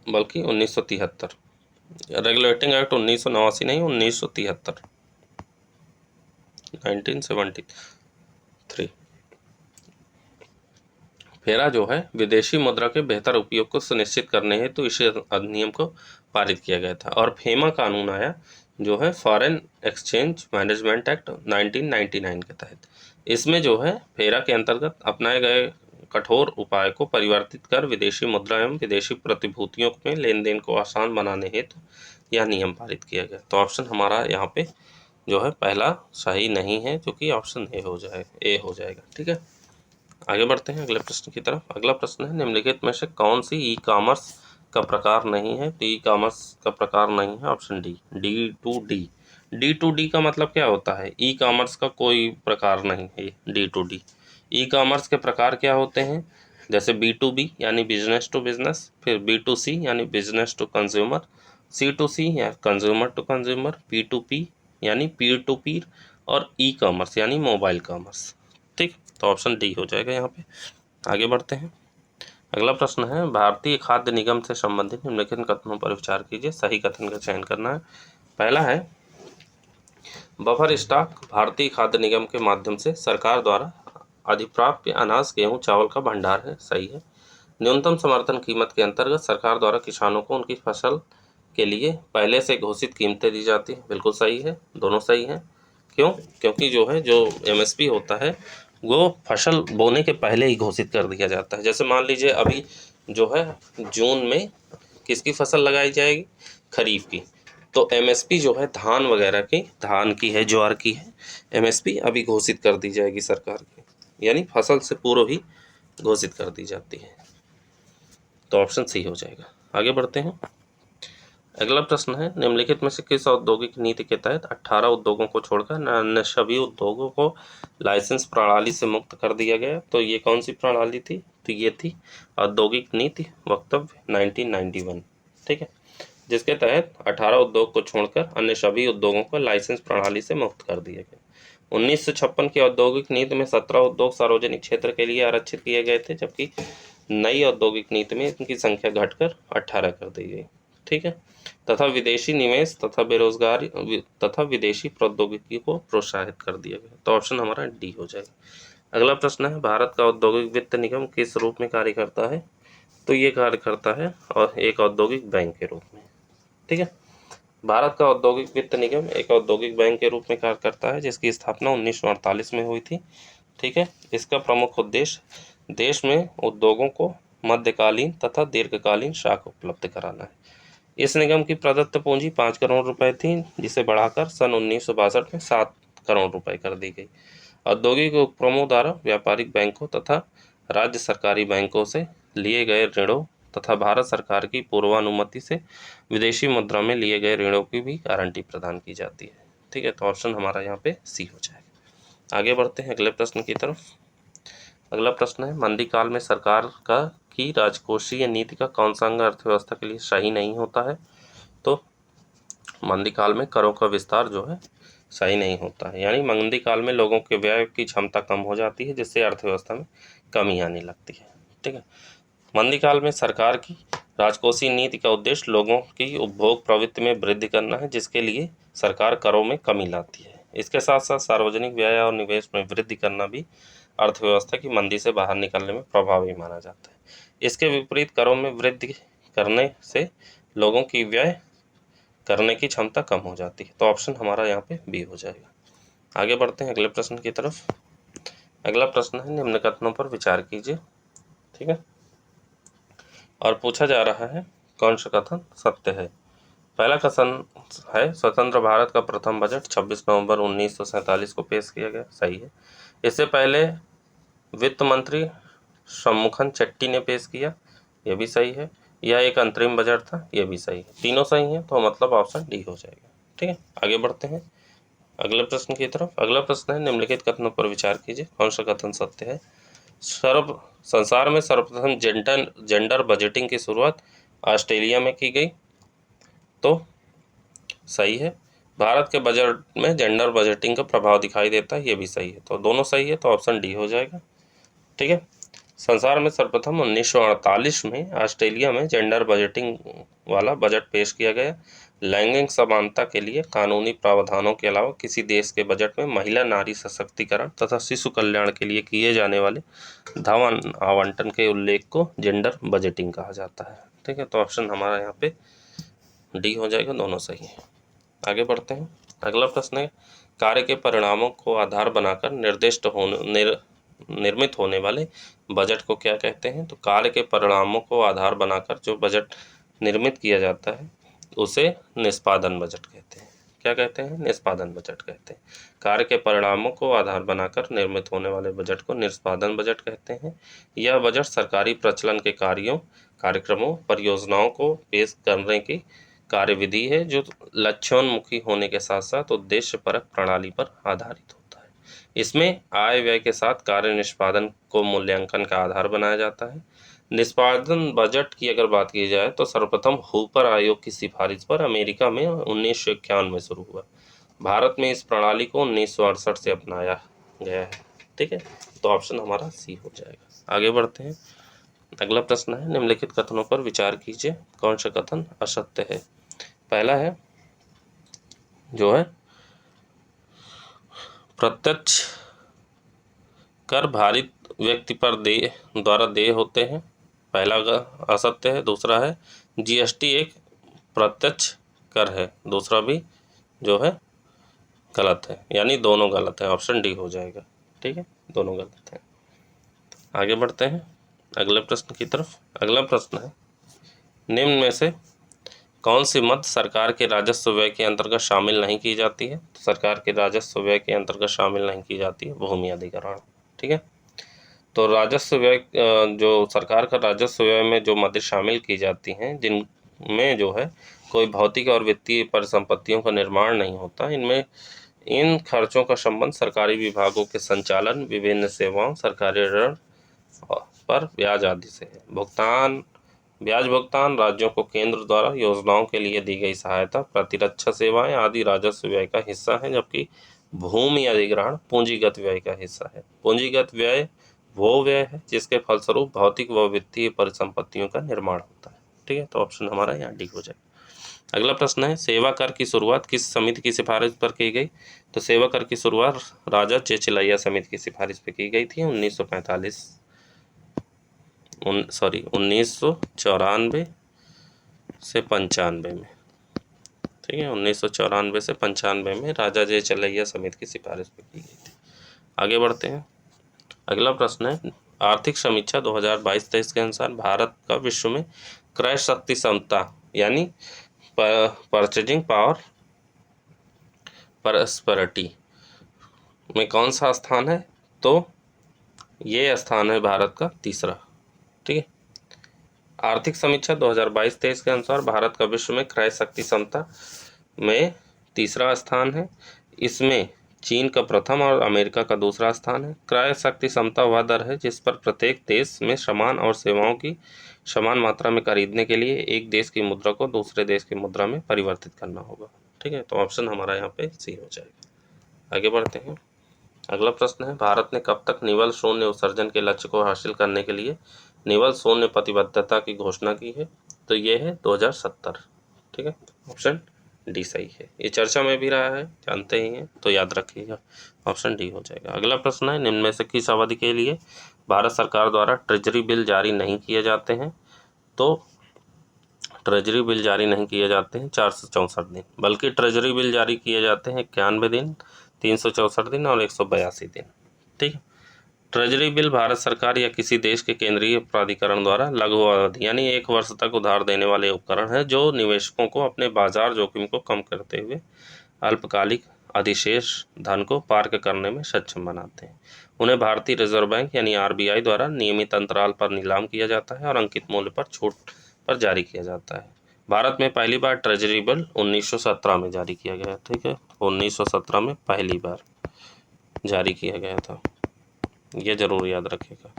बल्कि 1973। रेगुलेटिंग एक्ट 1989 नहीं 1973 1973। फेरा जो है विदेशी मुद्रा के बेहतर उपयोग को सुनिश्चित करने हेतु इस अधिनियम को पारित किया गया था। और फेमा कानून आया जो है फॉरेन एक्सचेंज मैनेजमेंट एक्ट 1999 के तहत। इसमें जो है फेरा के अंतर्गत अपनाए गए कठोर उपाय को परिवर्तित कर विदेशी मुद्रा एवं विदेशी प्रतिभूतियों में लेन देन को आसान बनाने हेतु यह नियम पारित किया गया। तो ऑप्शन हमारा यहाँ पे जो है पहला सही नहीं है, जो कि ऑप्शन ए हो जाएगा। ठीक है, आगे बढ़ते हैं अगले प्रश्न की तरफ। अगला प्रश्न है निम्नलिखित में से कौन सी ई कॉमर्स का प्रकार नहीं है? तो ई कॉमर्स का प्रकार नहीं है ऑप्शन डी D2D। D2D का मतलब क्या होता है? ई कॉमर्स का कोई प्रकार नहीं है D2D। ई कॉमर्स के प्रकार क्या होते हैं? जैसे B2B यानी बिजनेस टू बिजनेस, फिर B2C यानी बिजनेस टू कंज्यूमर, C2C या कंज्यूमर टू कंज्यूमर, P2P यानी पीर टू पीर, और ई-कॉमर्स यानी मोबाइल कॉमर्स। ठीक, तो ऑप्शन डी हो जाएगा यहाँ पे। आगे बढ़ते हैं। अगला प्रश्न है, भारतीय खाद्य निगम से संबंधित निम्नलिखित कथनों पर विचार कीजिए, सही कथन का चयन करना है। पहला है, बफर स्टॉक भारतीय खाद्य निगम के माध्यम से सरकार द्वारा अधिप्राप्य अनाज, गेहूं, चावल का भंडार है। सही है। न्यूनतम समर्थन कीमत के अंतर्गत सरकार द्वारा किसानों को उनकी फसल के लिए पहले से घोषित कीमतें दी जाती है। बिल्कुल सही है, दोनों सही हैं। क्यों? क्योंकि जो MSP होता है वो फसल बोने के पहले ही घोषित कर दिया जाता है। जैसे मान लीजिए अभी जो है जून में किसकी फसल लगाई जाएगी? खरीफ की। तो MSP जो है धान वगैरह की, धान की है, ज्वार की है, MSP अभी घोषित कर दी जाएगी सरकार की, यानी फसल से पूर्व ही घोषित कर दी जाती है। तो ऑप्शन सी हो जाएगा। आगे बढ़ते हैं। अगला प्रश्न है, निम्नलिखित में से किस औद्योगिक नीति के तहत 18 उद्योगों को छोड़कर अन्य सभी उद्योगों को लाइसेंस प्रणाली से मुक्त कर दिया गया? तो ये कौन सी प्रणाली थी? तो ये थी औद्योगिक नीति वक्तव्य 1991। ठीक है, जिसके तहत 18 उद्योग को छोड़कर अन्य सभी उद्योगों को लाइसेंस प्रणाली से मुक्त कर दिया गया। 1956 की औद्योगिक नीति में 17 उद्योग सार्वजनिक क्षेत्र के लिए आरक्षित किए गए थे, जबकि नई औद्योगिक नीति में इनकी संख्या घटकर 18 कर दी गई। ठीक है, तथा विदेशी निवेश तथा बेरोजगारी तथा विदेशी प्रौद्योगिकी को प्रोत्साहित कर दिया गया। तो ऑप्शन हमारा डी हो जाएगा। अगला प्रश्न है, भारत का औद्योगिक वित्त निगम किस रूप में कार्य करता है? तो ये कार्य करता है और एक औद्योगिक बैंक के रूप में। ठीक है, भारत का औद्योगिक वित्त निगम एक औद्योगिक बैंक के रूप में कार्य करता है, जिसकी स्थापना 1948 में हुई थी। ठीक है, इसका प्रमुख उद्देश्य देश में उद्योगों को मध्यकालीन तथा दीर्घकालीन शाख उपलब्ध कराना है। इस निगम की प्रदत्त पूंजी 5 करोड़ रुपए थी, जिसे बढ़ाकर सन 1962 में 7 करोड़ रुपए कर दी गई। औद्योगिक उपक्रमों द्वारा व्यापारिक बैंकों तथा राज्य सरकारी बैंकों से लिए गए ऋणों तथा भारत सरकार की पूर्वानुमति से विदेशी मुद्रा में लिए गए ऋणों की भी गारंटी प्रदान की जाती है। ठीक है, तो ऑप्शन हमारा यहाँ पे सी हो जाएगा। आगे बढ़ते हैं अगले प्रश्न की तरफ। अगला प्रश्न है, मंदी काल में सरकार की राजकोषीय नीति का कौन सा अंग अर्थव्यवस्था के लिए सही नहीं होता है? तो मंदी काल में करों का विस्तार जो है सही नहीं होता है, यानी मंदी काल में लोगों के व्यय की क्षमता कम हो जाती है, जिससे अर्थव्यवस्था में कमी आने लगती है। ठीक है, मंदी काल में सरकार की राजकोषीय नीति का उद्देश्य लोगों की उपभोग प्रवृत्ति में वृद्धि करना है, जिसके लिए सरकार करों में कमी लाती है। इसके साथ साथ सार्वजनिक व्यय और निवेश में वृद्धि करना भी अर्थव्यवस्था की मंदी से बाहर निकलने में प्रभावी माना जाता है। इसके विपरीत करों में वृद्धि करने से लोगों की व्यय करने की क्षमता कम हो जाती है। तो ऑप्शन हमारा यहाँ पे बी हो जाएगा। आगे बढ़ते हैं अगले प्रश्न की तरफ। अगला प्रश्न है, निम्न कथनों पर विचार कीजिए। ठीक है, और पूछा जा रहा है कौन सा कथन सत्य है। पहला कथन है, स्वतंत्र भारत का प्रथम बजट 26 नवंबर 1947 को पेश किया गया। सही है। इससे पहले वित्त मंत्री शम्मुखन चेट्टी ने पेश किया। यह भी सही है। यह एक अंतरिम बजट था। यह भी सही है। तीनों सही हैं, तो मतलब ऑप्शन डी हो जाएगा। ठीक है, आगे बढ़ते हैं अगले प्रश्न की तरफ। अगला प्रश्न है, निम्नलिखित कथनों पर विचार कीजिए, कौन सा कथन सत्य है। संसार में सर्वप्रथम जेंडर बजटिंग की शुरुआत ऑस्ट्रेलिया में की गई। तो सही है। भारत के बजट में जेंडर बजटिंग का प्रभाव दिखाई देता है। ये भी सही है। तो दोनों सही है, तो ऑप्शन डी हो जाएगा। ठीक है, संसार में सर्वप्रथम 1948 में ऑस्ट्रेलिया में जेंडर बजटिंग वाला बजट पेश किया गया। लैंगिक समानता के लिए कानूनी प्रावधानों के अलावा किसी देश के बजट में महिला नारी सशक्तिकरण तथा शिशु कल्याण के लिए किए जाने वाले धन आवंटन के उल्लेख को जेंडर बजटिंग कहा जाता है। ठीक है, तो ऑप्शन हमारा यहाँ पे डी हो जाएगा, दोनों सही है। आगे बढ़ते हैं। अगला प्रश्न है, कार्य के परिणामों को आधार बनाकर निर्मित होने वाले बजट को क्या कहते हैं? तो कार्य के परिणामों को आधार बनाकर जो बजट निर्मित किया जाता है उसे निष्पादन बजट कहते हैं। क्या कहते हैं? निष्पादन बजट कहते हैं। कार्य के परिणामों को आधार बनाकर निर्मित होने वाले बजट को निष्पादन बजट कहते हैं। यह बजट सरकारी प्रचलन के कार्यों, कार्यक्रमों, परियोजनाओं को पेश करने की कार्यविधि है, जो लक्ष्योन्मुखी होने के साथ साथ उद्देश्य परक प्रणाली पर आधारित होता है। इसमें आय व्यय के साथ कार्य निष्पादन को मूल्यांकन का आधार बनाया जाता है। निष्पादन बजट की अगर बात की जाए तो सर्वप्रथम हूपर आयोग की सिफारिश पर अमेरिका में 1951 में शुरू हुआ। भारत में इस प्रणाली को 1968 से अपनाया गया है। ठीक है, तो ऑप्शन हमारा सी हो जाएगा। आगे बढ़ते हैं। अगला प्रश्न है, निम्नलिखित कथनों पर विचार कीजिए, कौन सा कथन असत्य है। पहला है जो है प्रत्यक्ष कर भारित व्यक्ति पर देय द्वारा देय होते हैं, पहला असत्य है। दूसरा है जीएसटी एक प्रत्यक्ष कर है, दूसरा भी जो है गलत है, यानी दोनों गलत है, ऑप्शन डी हो जाएगा। ठीक है, दोनों गलत है। आगे बढ़ते हैं अगले प्रश्न की तरफ। अगला प्रश्न है, निम्न में से कौन सी मद सरकार के राजस्व व्यय के अंतर्गत शामिल नहीं की जाती है। तो सरकार के राजस्व व्यय के अंतर्गत शामिल नहीं की जाती है भूमि अधिग्रहण। ठीक है, तो राजस्व व्यय जो सरकार का राजस्व व्यय में जो मदें शामिल की जाती हैं, जिनमें जो है कोई भौतिक और वित्तीय परिसंपत्तियों का निर्माण नहीं होता, इनमें इन खर्चों का संबंध सरकारी विभागों के संचालन, विभिन्न सेवाओं, सरकारी ऋण पर ब्याज आदि से है। ब्याज भुगतान राज्यों को केंद्र द्वारा योजनाओं के लिए दी गई सहायता, प्रतिरक्षा सेवाएं आदि राजस्व व्यय का हिस्सा है, जबकि भूमि अधिग्रहण पूंजीगत व्यय का हिस्सा है। पूंजीगत व्यय वो व्यय है जिसके फलस्वरूप भौतिक व वित्तीय परिसंपत्तियों का निर्माण होता है। ठीक है, तो ऑप्शन हमारा यहाँ डी हो जाएगा। अगला प्रश्न है, सेवा कर की शुरुआत किस समिति की सिफारिश पर की गई। तो सेवा कर की शुरुआत राजा चेचलैया समिति की सिफारिश पर की गई थी 1994 से 95 में। ठीक है, 1994 से 95 में राजा चेचलैया समिति की सिफारिश पर की गई थी। आगे बढ़ते हैं। अगला प्रश्न है, आर्थिक समीक्षा 2022-23 के अनुसार भारत का विश्व में क्रय शक्ति क्षमता यानी परचेजिंग पावर प्रॉस्पेरिटी में कौन सा स्थान है। तो ये स्थान है भारत का तीसरा। ठीक है, आर्थिक समीक्षा 2022-23 के अनुसार भारत का विश्व में क्रय शक्ति क्षमता में तीसरा स्थान है। इसमें चीन का प्रथम और अमेरिका का दूसरा स्थान है। क्रय शक्ति क्षमता वह दर है जिस पर प्रत्येक देश में सामान और सेवाओं की समान मात्रा में खरीदने के लिए एक देश की मुद्रा को दूसरे देश की मुद्रा में परिवर्तित करना होगा। ठीक है, तो ऑप्शन हमारा यहाँ पे सी हो जाएगा। आगे बढ़ते हैं। अगला प्रश्न है, भारत ने कब तक निवल शून्य उत्सर्जन के लक्ष्य को हासिल करने के लिए निवल शून्य प्रतिबद्धता की घोषणा की है। तो ये है 2070। ठीक है, ऑप्शन डी सही है। ये चर्चा में भी रहा है, जानते ही हैं, तो याद रखिएगा, ऑप्शन डी हो जाएगा। अगला प्रश्न है, निम्न में से किस अवधि के लिए भारत सरकार द्वारा ट्रेजरी बिल जारी नहीं किए जाते हैं। तो ट्रेजरी बिल जारी नहीं किए जाते हैं 464 दिन, बल्कि ट्रेजरी बिल जारी किए जाते हैं 91 दिन, 364 दिन और 182 दिन। ठीक है, ट्रेजरी बिल भारत सरकार या किसी देश के केंद्रीय प्राधिकरण द्वारा लघु अवधि यानी 1 वर्ष तक उधार देने वाले उपकरण है, जो निवेशकों को अपने बाजार जोखिम को कम करते हुए अल्पकालिक अधिशेष धन को पार्क करने में सक्षम बनाते हैं। उन्हें भारतीय रिजर्व बैंक यानी आरबीआई द्वारा नियमित अंतराल पर नीलाम किया जाता है और अंकित मूल्य पर छूट पर जारी किया जाता है। भारत में पहली बार ट्रेजरी बिल 1917 में जारी किया गया। ठीक है, 1917 में पहली बार जारी किया गया था, ये जरूर याद रखिएगा।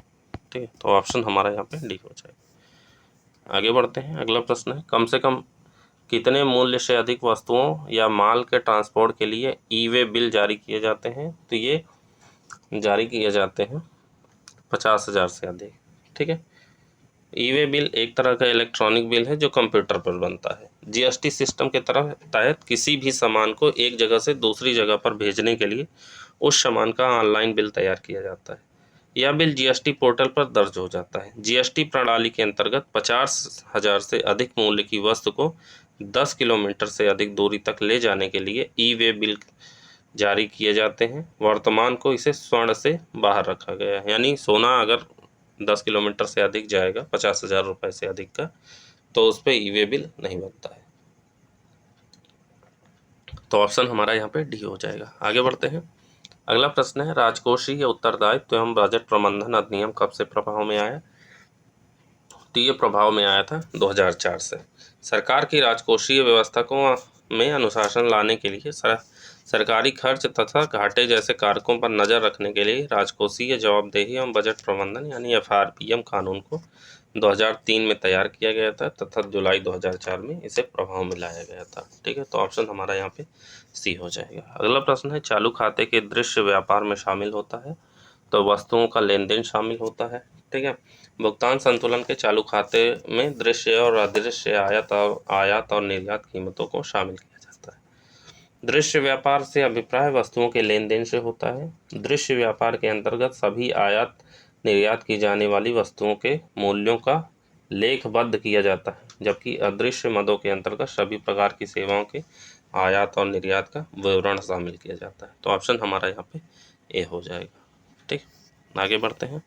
ठीक है, तो ऑप्शन हमारा यहाँ पे डी हो जाएगा। आगे बढ़ते हैं। अगला प्रश्न है, कम से कम कितने मूल्य से अधिक वस्तुओं या माल के ट्रांसपोर्ट के लिए ई वे बिल जारी किए जाते हैं। तो ये जारी किए जाते हैं 50,000 से अधिक। ठीक है, ई वे बिल एक तरह का इलेक्ट्रॉनिक बिल है जो कंप्यूटर पर बनता है। जीएसटी सिस्टम के तहत किसी भी सामान को एक जगह से दूसरी जगह पर भेजने के लिए उस सामान का ऑनलाइन बिल तैयार किया जाता है। यह बिल जीएसटी पोर्टल पर दर्ज हो जाता है। जीएसटी प्रणाली के अंतर्गत 50,000 से अधिक मूल्य की वस्तु को 10 किलोमीटर से अधिक दूरी तक ले जाने के लिए ई वे बिल जारी किए जाते हैं। वर्तमान को इसे स्वर्ण से बाहर रखा गया है, यानी सोना अगर 10 किलोमीटर से अधिक जाएगा 50,000 रुपये से अधिक का, तो उस पर ई वे बिल नहीं बनता है। तो ऑप्शन हमारा यहाँ पे डी हो जाएगा। आगे बढ़ते हैं। अगला प्रश्न है, राजकोषीय उत्तरदायित्व एवं बजट प्रबंधन अधिनियम कब से प्रभाव में आया। तो ये प्रभाव में आया था 2004 से। सरकार की राजकोषीय व्यवस्था को में अनुशासन लाने के लिए सरकारी खर्च तथा घाटे जैसे कारकों पर नज़र रखने के लिए राजकोषीय जवाबदेही एवं बजट प्रबंधन यानी FRPM कानून को 2003 में तैयार किया गया था तथा जुलाई 2004 में इसे प्रभाव में लाया गया था। ठीक है, तो ऑप्शन हमारा यहाँ पे सी हो जाएगा। अगला प्रश्न है, चालू खाते के दृश्य व्यापार में शामिल होता है, तो वस्तुओं का लेन देन शामिल होता है। ठीक है, भुगतान संतुलन के चालू खाते में दृश्य और अदृश्य आयात और निर्यात कीमतों को शामिल किया जाता है। दृश्य व्यापार से अभिप्राय वस्तुओं के लेन देन से होता है। दृश्य व्यापार के अंतर्गत सभी आयात निर्यात की जाने वाली वस्तुओं के मूल्यों का लेखबद्ध किया जाता है, जबकि अदृश्य मदों के अंतर्गत सभी प्रकार की सेवाओं के आयात और निर्यात का विवरण शामिल किया जाता है। तो ऑप्शन हमारा यहाँ पे ए हो जाएगा। ठीक, आगे बढ़ते हैं।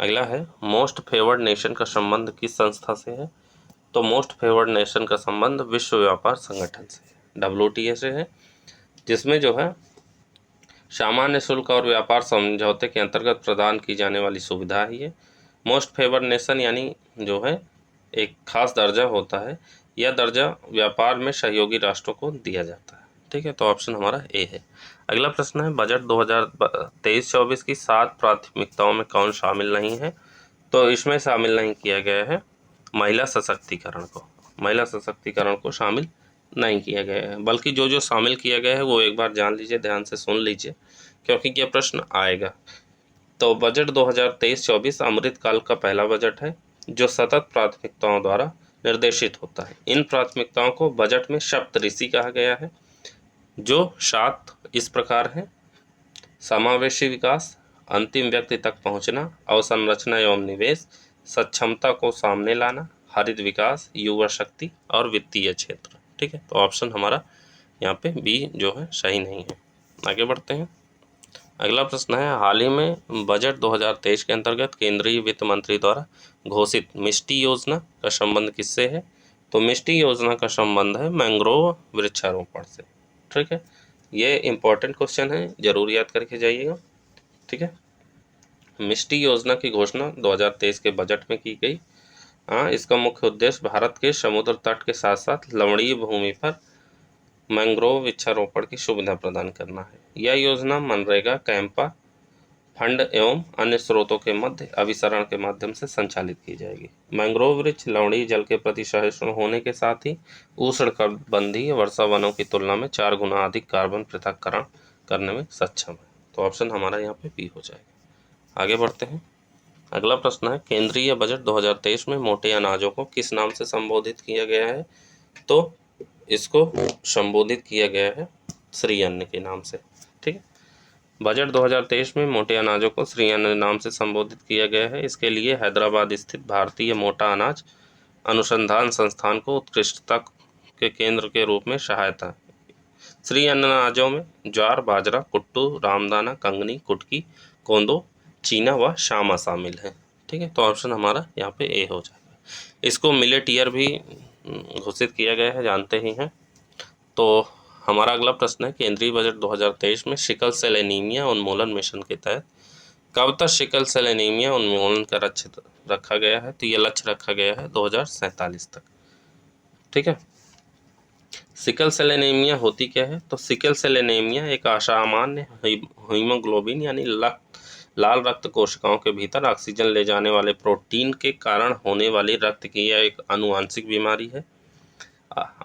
अगला है, मोस्ट फेवर्ड नेशन का संबंध किस संस्था से है? तो मोस्ट फेवर्ड नेशन का संबंध विश्व व्यापार संगठन से है, WTO से है, जिसमें जो है सामान्य शुल्क और व्यापार समझौते के अंतर्गत प्रदान की जाने वाली सुविधा ही है। मोस्ट फेवर्ड नेशन यानी जो है एक खास दर्जा होता है, यह दर्जा व्यापार में सहयोगी राष्ट्रों को दिया जाता है। ठीक है, तो ऑप्शन हमारा ए है। अगला प्रश्न है, बजट 2023-24 की 7 प्राथमिकताओं में कौन शामिल नहीं है? तो इसमें शामिल नहीं किया गया है महिला सशक्तिकरण को। महिला सशक्तिकरण को शामिल नहीं किया गया है, बल्कि जो जो शामिल किया गया है वो एक बार जान लीजिए, ध्यान से सुन लीजिए, क्योंकि यह प्रश्न आएगा। तो बजट 2023-24 अमृतकाल का पहला बजट है जो सतत प्राथमिकताओं द्वारा निर्देशित होता है। इन प्राथमिकताओं को बजट में सप्तऋषि कहा गया है, जो 7 इस प्रकार हैं: समावेशी विकास, अंतिम व्यक्ति तक पहुंचना, अवसंरचना एवं निवेश, सक्षमता को सामने लाना, हरित विकास, युवा शक्ति और वित्तीय क्षेत्र। ठीक है, तो ऑप्शन हमारा यहाँ पे बी जो है सही नहीं है। आगे बढ़ते हैं। अगला प्रश्न है, हाल ही में बजट 2023 के अंतर्गत केंद्रीय वित्त मंत्री द्वारा घोषित मिष्टी योजना का संबंध किससे है? तो मिष्टी योजना का संबंध है मैंग्रोव वृक्षारोपण से। ठीक है, ये इंपॉर्टेंट क्वेश्चन है, जरूर याद करके जाइएगा। ठीक है, मिष्टी योजना की घोषणा 2023 के बजट में की गई। इसका मुख्य उद्देश्य भारत के समुद्र तट के साथ साथ लवणीय भूमि पर मैंग्रोव वृक्षारोपण की सुविधा प्रदान करना है। यह योजना मनरेगा, कैंपा फंड एवं अन्य स्रोतों के मध्य अभिसरण के माध्यम से संचालित की जाएगी। मैंग्रोव वृक्ष लवणीय जल के प्रति सहिष्णु होने के साथ ही उष्णकटिबंधीय वर्षा वनों की तुलना में 4 गुना अधिक कार्बन पृथक्करण करने में सक्षम है। तो ऑप्शन हमारा यहाँ पे बी हो जाएगा। आगे बढ़ते हैं। अगला प्रश्न है, केंद्रीय बजट 2023 में मोटे अनाजों को किस नाम से संबोधित किया गया है? तो इसको संबोधित किया गया है श्री अन्न के नाम से। ठीक है, बजट 2023 में मोटे अनाजों को श्री अन्न नाम से संबोधित किया गया है। इसके लिए हैदराबाद स्थित भारतीय मोटा अनाज अनुसंधान संस्थान को उत्कृष्टता के केंद्र के रूप में सहायता। श्री अन्न अनाजों में ज्वार, बाजरा, कुट्टू, रामदाना, कंगनी, कुटकी, कोंदो, चीना व शामा शामिल है। ठीक है, तो ऑप्शन हमारा यहाँ पे ए हो जाएगा। इसको मिलेट ईयर भी घोषित किया गया है, जानते ही हैं। तो हमारा अगला प्रश्न है, केंद्रीय बजट 2023 में सिकल सेल एनीमिया उन्मूलन मिशन के तहत कब तक सिकल सेल एनीमिया उन्मूलन का लक्ष्य रखा गया है? तो ये लक्ष्य रखा गया है 2047 तक। ठीक है, सिकल सेल एनीमिया होती क्या है? तो सिकल सेल एनीमिया एक असामान्य हीमोग्लोबिन यानी लाल रक्त कोशिकाओं के भीतर ऑक्सीजन ले जाने वाले प्रोटीन के कारण होने वाली रक्त की यह एक आनुवांशिक बीमारी है।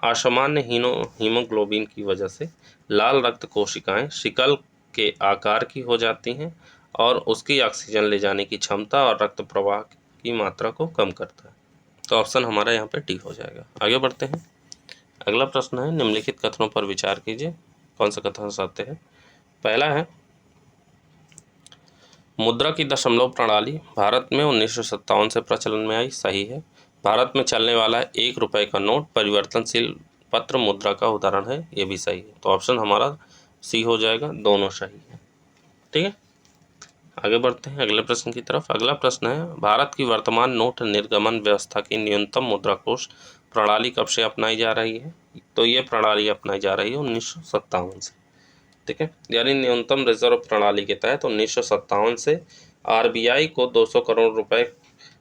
असामान्य हीमोग्लोबिन की वजह से लाल रक्त कोशिकाएं सिकल के आकार की हो जाती हैं और उसकी ऑक्सीजन ले जाने की क्षमता और रक्त प्रवाह की मात्रा को कम करता है। तो ऑप्शन हमारा यहाँ पे डी हो जाएगा। आगे बढ़ते हैं। अगला प्रश्न है, निम्नलिखित कथनों पर विचार कीजिए, कौन सा कथन सत्य है? पहला है, मुद्रा की दशमलव प्रणाली भारत में 1957 से प्रचलन में आई। सही है। भारत में चलने वाला 1 रुपये का नोट परिवर्तनशील पत्र मुद्रा का उदाहरण है, ये भी सही है। तो ऑप्शन हमारा सी हो जाएगा, दोनों सही है। ठीक है, आगे बढ़ते हैं अगले प्रश्न की तरफ। अगला प्रश्न है, भारत की वर्तमान नोट निर्गमन व्यवस्था की न्यूनतम मुद्रा कोष प्रणाली कब से अपनाई जा रही है? तो ये प्रणाली अपनाई जा रही है 1957 से। ठीक है, यानी न्यूनतम रिजर्व प्रणाली के तहत 1957 से आरबीआई को 200 करोड़ रुपए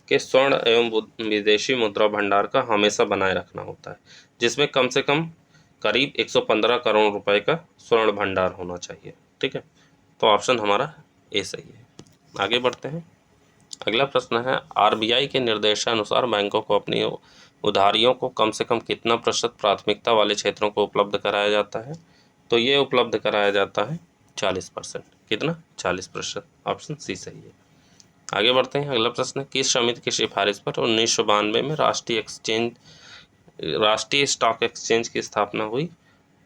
के स्वर्ण एवं विदेशी मुद्रा भंडार का हमेशा बनाए रखना होता है, जिसमें कम से कम करीब 115 करोड़ रुपए का स्वर्ण भंडार होना चाहिए। ठीक है, तो ऑप्शन हमारा ए सही है। आगे बढ़ते हैं। अगला प्रश्न है, आरबीआई के निर्देशानुसार बैंकों को अपनी उधारियों को कम से कम कितना प्रतिशत प्राथमिकता वाले क्षेत्रों को उपलब्ध कराया जाता है? तो ये उपलब्ध कराया जाता है 40%। कितना? 40%। ऑप्शन सी सही है। आगे बढ़ते हैं। अगला प्रश्न है, किस समिति की सिफारिश पर 1992 में राष्ट्रीय स्टॉक एक्सचेंज की स्थापना हुई?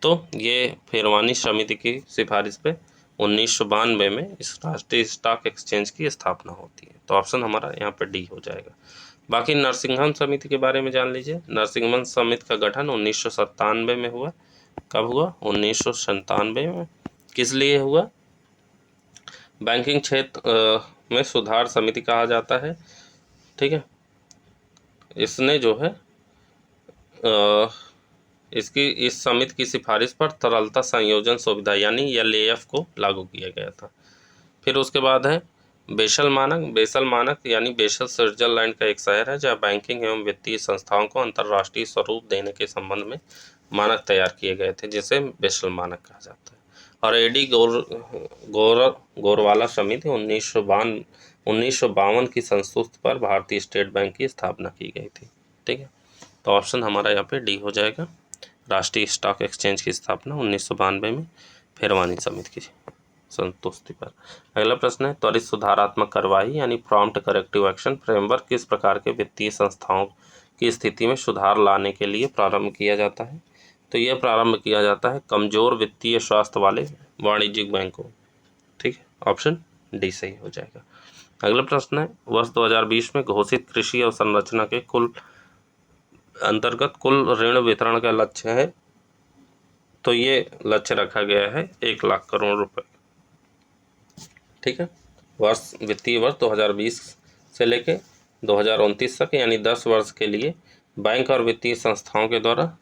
तो ये फिरवानी समिति की सिफारिश पे 1992 में इस राष्ट्रीय स्टॉक एक्सचेंज की स्थापना होती है। तो ऑप्शन हमारा यहाँ पे डी हो जाएगा। बाकी नरसिंघम समिति के बारे में जान लीजिए। नरसिंघम समिति का गठन 1997 में हुआ। कब हुआ? 1997 में। किस लिए हुआ? बैंकिंग क्षेत्र में सुधार समिति कहा जाता है। ठीक है, इसने जो है इस समिति की सिफारिश पर तरलता संयोजन सुविधा यानी एलएएफ को लागू किया गया था। फिर उसके बाद है बेसल मानक। बेसल मानक यानी बेसल स्विट्जरलैंड का एक शहर है जहाँ बैंकिंग एवं वित्तीय संस्थाओं को अंतर्राष्ट्रीय स्वरूप देने के संबंध में मानक तैयार किए गए थे, जिसे बेसल मानक कहा जाता है। और एडी गोरवाला समिति 1952 की संस्तुति पर भारतीय स्टेट बैंक की स्थापना की गई थी। ठीक है, तो ऑप्शन हमारा यहाँ पे डी हो जाएगा। राष्ट्रीय स्टॉक एक्सचेंज की स्थापना 1992 में फिरवानी समिति की संतुष्टि पर। अगला प्रश्न है, त्वरित सुधारात्मक कार्यवाही यानी प्रॉम्प्ट करेक्टिव एक्शन फ्रेमवर्क किस प्रकार के वित्तीय संस्थाओं की स्थिति में सुधार लाने के लिए प्रारंभ किया जाता है? तो यह प्रारंभ किया जाता है कमजोर वित्तीय स्वास्थ्य वाले वाणिज्यिक बैंकों। ठीक है, ऑप्शन डी सही हो जाएगा। अगला प्रश्न है, वर्ष 2020 में घोषित कृषि अवसंरचना के कुल अंतर्गत कुल ऋण वितरण का लक्ष्य है। तो ये लक्ष्य रखा गया है 1 लाख करोड़ रुपए। ठीक है, वित्तीय वर्ष 2020 से लेके 2029 तक यानी 10 वर्ष के लिए बैंक और वित्तीय संस्थाओं के द्वारा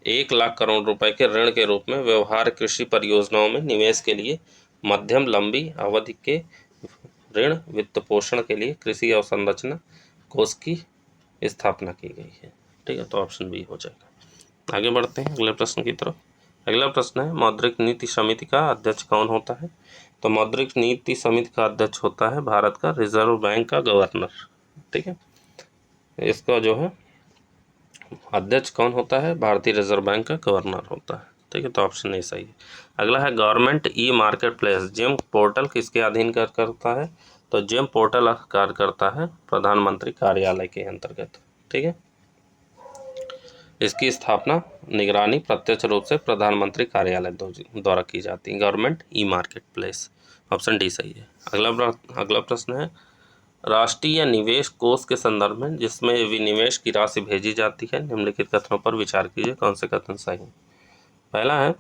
1 लाख करोड़ रुपए के ऋण के रूप में व्यवहार कृषि परियोजनाओं में निवेश के लिए मध्यम लंबी अवधि के ऋण वित्त पोषण के लिए कृषि अवसंरचना कोष की स्थापना की गई है। ठीक है, तो ऑप्शन बी हो जाएगा। आगे बढ़ते हैं अगले प्रश्न की तरफ। अगला प्रश्न है, मौद्रिक नीति समिति का अध्यक्ष कौन होता है? तो मौद्रिक नीति समिति का अध्यक्ष होता है भारत का रिजर्व बैंक का गवर्नर। ठीक है, इसका जो है अध्यक्ष कौन होता है? भारतीय रिजर्व बैंक का गवर्नर होता है। ठीक है, तो ऑप्शन ए सही है। अगला है, government e market place GeM portal किसके अधीन कार्य करता है? तो जेम पोर्टल कार्य करता है प्रधानमंत्री कार्यालय के अंतर्गत। ठीक है, इसकी स्थापना निगरानी प्रत्यक्ष रूप से प्रधानमंत्री कार्यालय द्वारा की जाती है। Government e market place, option D सही है। अगला प्रश्न है, राष्ट्रीय निवेश कोष के संदर्भ में जिसमें विनिवेश की राशि भेजी जाती है निम्नलिखित कथनों पर विचार कीजिए, कौन से कथन सही है? पहला है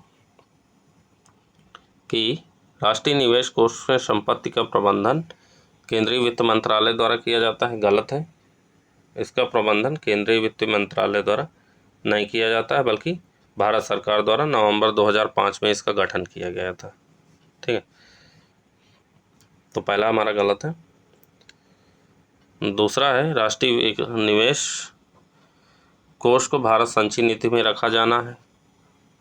कि राष्ट्रीय निवेश कोष में संपत्ति का प्रबंधन केंद्रीय वित्त मंत्रालय द्वारा किया जाता है। गलत है, इसका प्रबंधन केंद्रीय वित्त मंत्रालय द्वारा नहीं किया जाता है, बल्कि भारत सरकार द्वारा नवंबर 2005 में इसका गठन किया गया था। ठीक है, तो पहला हमारा गलत है। दूसरा है, राष्ट्रीय निवेश कोष को भारत संचयी नीति में रखा जाना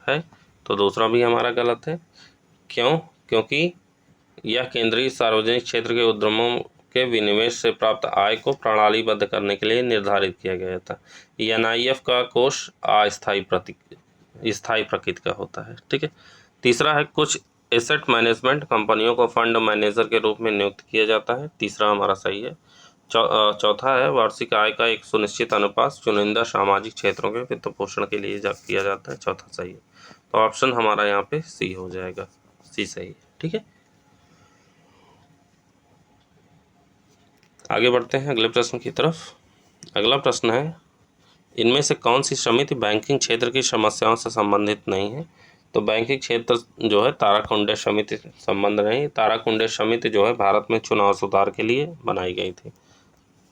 है, तो दूसरा भी हमारा गलत है। क्यों? क्योंकि यह केंद्रीय सार्वजनिक क्षेत्र के उद्यमों के विनिवेश से प्राप्त आय को प्रणालीबद्ध करने के लिए निर्धारित किया गया था। एनआईएफ का कोष स्थायी प्रकृति का होता है। ठीक है, तीसरा है, कुछ एसेट मैनेजमेंट कंपनियों को फंड मैनेजर के रूप में नियुक्त किया जाता है। तीसरा हमारा सही है। चौथा है, वार्षिक आय का एक सुनिश्चित अनुपात चुनिंदा सामाजिक क्षेत्रों के वित्त पोषण के लिए किया जाता है। चौथा सही है, तो ऑप्शन हमारा यहाँ पे सी हो जाएगा। सी सही है। ठीक है, आगे बढ़ते हैं अगले प्रश्न की तरफ। अगला प्रश्न है, इनमें से कौन सी समिति बैंकिंग क्षेत्र की समस्याओं से संबंधित नहीं है? तो बैंकिंग क्षेत्र जो है ताराकुंडे समिति संबंध नहीं। ताराकुंडे समिति जो है भारत में चुनाव सुधार के लिए बनाई गई थी।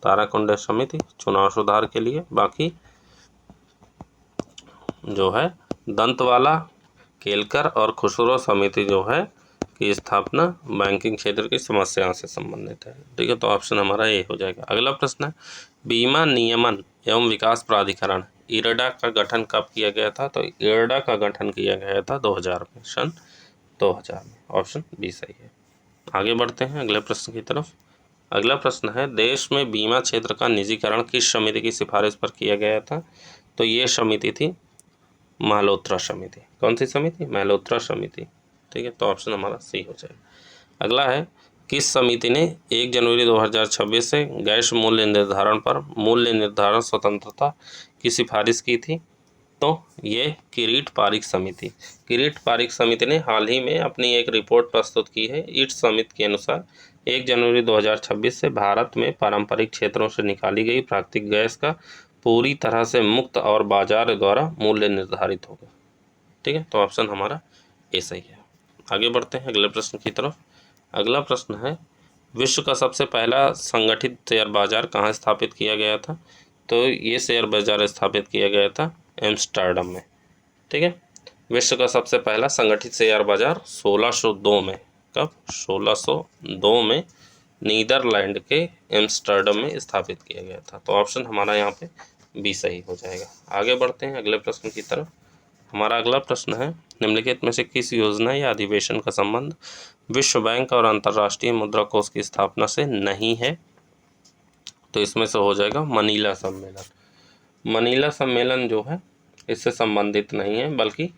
ताराकुंडे समिति चुनाव सुधार के लिए। बाकी जो है दंतवाला, केलकर और खुसरो समिति जो है की स्थापना बैंकिंग क्षेत्र की समस्याओं से संबंधित है। ठीक है, तो ऑप्शन हमारा ए हो जाएगा। अगला प्रश्न है, बीमा नियमन एवं विकास प्राधिकरण इरडा का गठन कब किया गया था? तो इरडा का गठन किया गया था 2000 में, सन 2000 में। ऑप्शन बी सही है। आगे बढ़ते हैं अगले प्रश्न की तरफ। अगला प्रश्न है, देश में बीमा क्षेत्र का निजीकरण किस समिति की सिफारिश पर किया गया था? तो ये समिति थी मल्होत्रा समिति। कौन सी समिति? मल्होत्रा समिति। ठीक है, तो ऑप्शन हमारा सी हो जाएगा। अगला है, किस समिति ने 1 जनवरी 2026 से गैस मूल्य निर्धारण पर मूल्य निर्धारण स्वतंत्रता की सिफारिश की थी? तो ये किरीट पारिक समिति। किरीट पारिक समिति ने हाल ही में अपनी एक रिपोर्ट प्रस्तुत की है। इस समिति के अनुसार 1 जनवरी 2026 से भारत में पारंपरिक क्षेत्रों से निकाली गई प्राकृतिक गैस का पूरी तरह से मुक्त और बाजार द्वारा मूल्य निर्धारित होगा। ठीक है, तो ऑप्शन हमारा ए सही है। आगे बढ़ते हैं अगले प्रश्न की तरफ। अगला प्रश्न है, विश्व का सबसे पहला संगठित शेयर बाजार कहाँ स्थापित किया गया था? तो ये शेयर बाजार स्थापित किया गया था एम्स्टर्डम में। ठीक है, विश्व का सबसे पहला संगठित शेयर बाजार 1602 में, कब? 1602 में नीदरलैंड के एम्स्टर्डम में स्थापित किया गया था। तो ऑप्शन हमारा यहाँ पे बी सही हो जाएगा। आगे बढ़ते हैं अगले प्रश्न की तरफ। हमारा अगला प्रश्न है, निम्नलिखित में से किस योजना या अधिवेशन का संबंध विश्व बैंक और अंतर्राष्ट्रीय मुद्रा कोष की स्थापना से नहीं है? तो इसमें से हो जाएगा मनीला सम्मेलन। मनीला सम्मेलन जो है इससे संबंधित नहीं है, बल्कि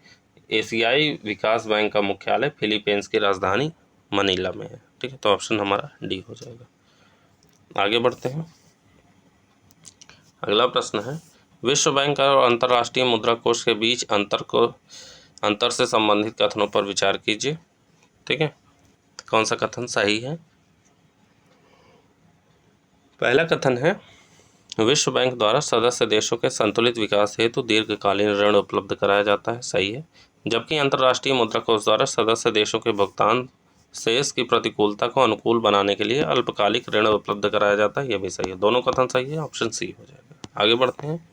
एशियाई विकास बैंक का मुख्यालय फिलीपींस की राजधानी मनीला में है। ठीक है, तो ऑप्शन हमारा डी हो जाएगा। आगे बढ़ते हैं। अगला प्रश्न है, विश्व बैंक और अंतर्राष्ट्रीय मुद्रा कोष के बीच अंतर से संबंधित कथनों पर विचार कीजिए। ठीक है, कौन सा कथन सही है? पहला कथन है, विश्व बैंक द्वारा सदस्य देशों के संतुलित विकास हेतु दीर्घकालीन ऋण उपलब्ध कराया जाता है। सही है। जबकि अंतर्राष्ट्रीय मुद्रा कोष द्वारा सदस्य देशों के भुगतान शेष की प्रतिकूलता को अनुकूल बनाने के लिए अल्पकालिक ऋण उपलब्ध कराया जाता है। यह भी सही है। दोनों कथन सही है। ऑप्शन सी हो जाएगा। आगे बढ़ते हैं।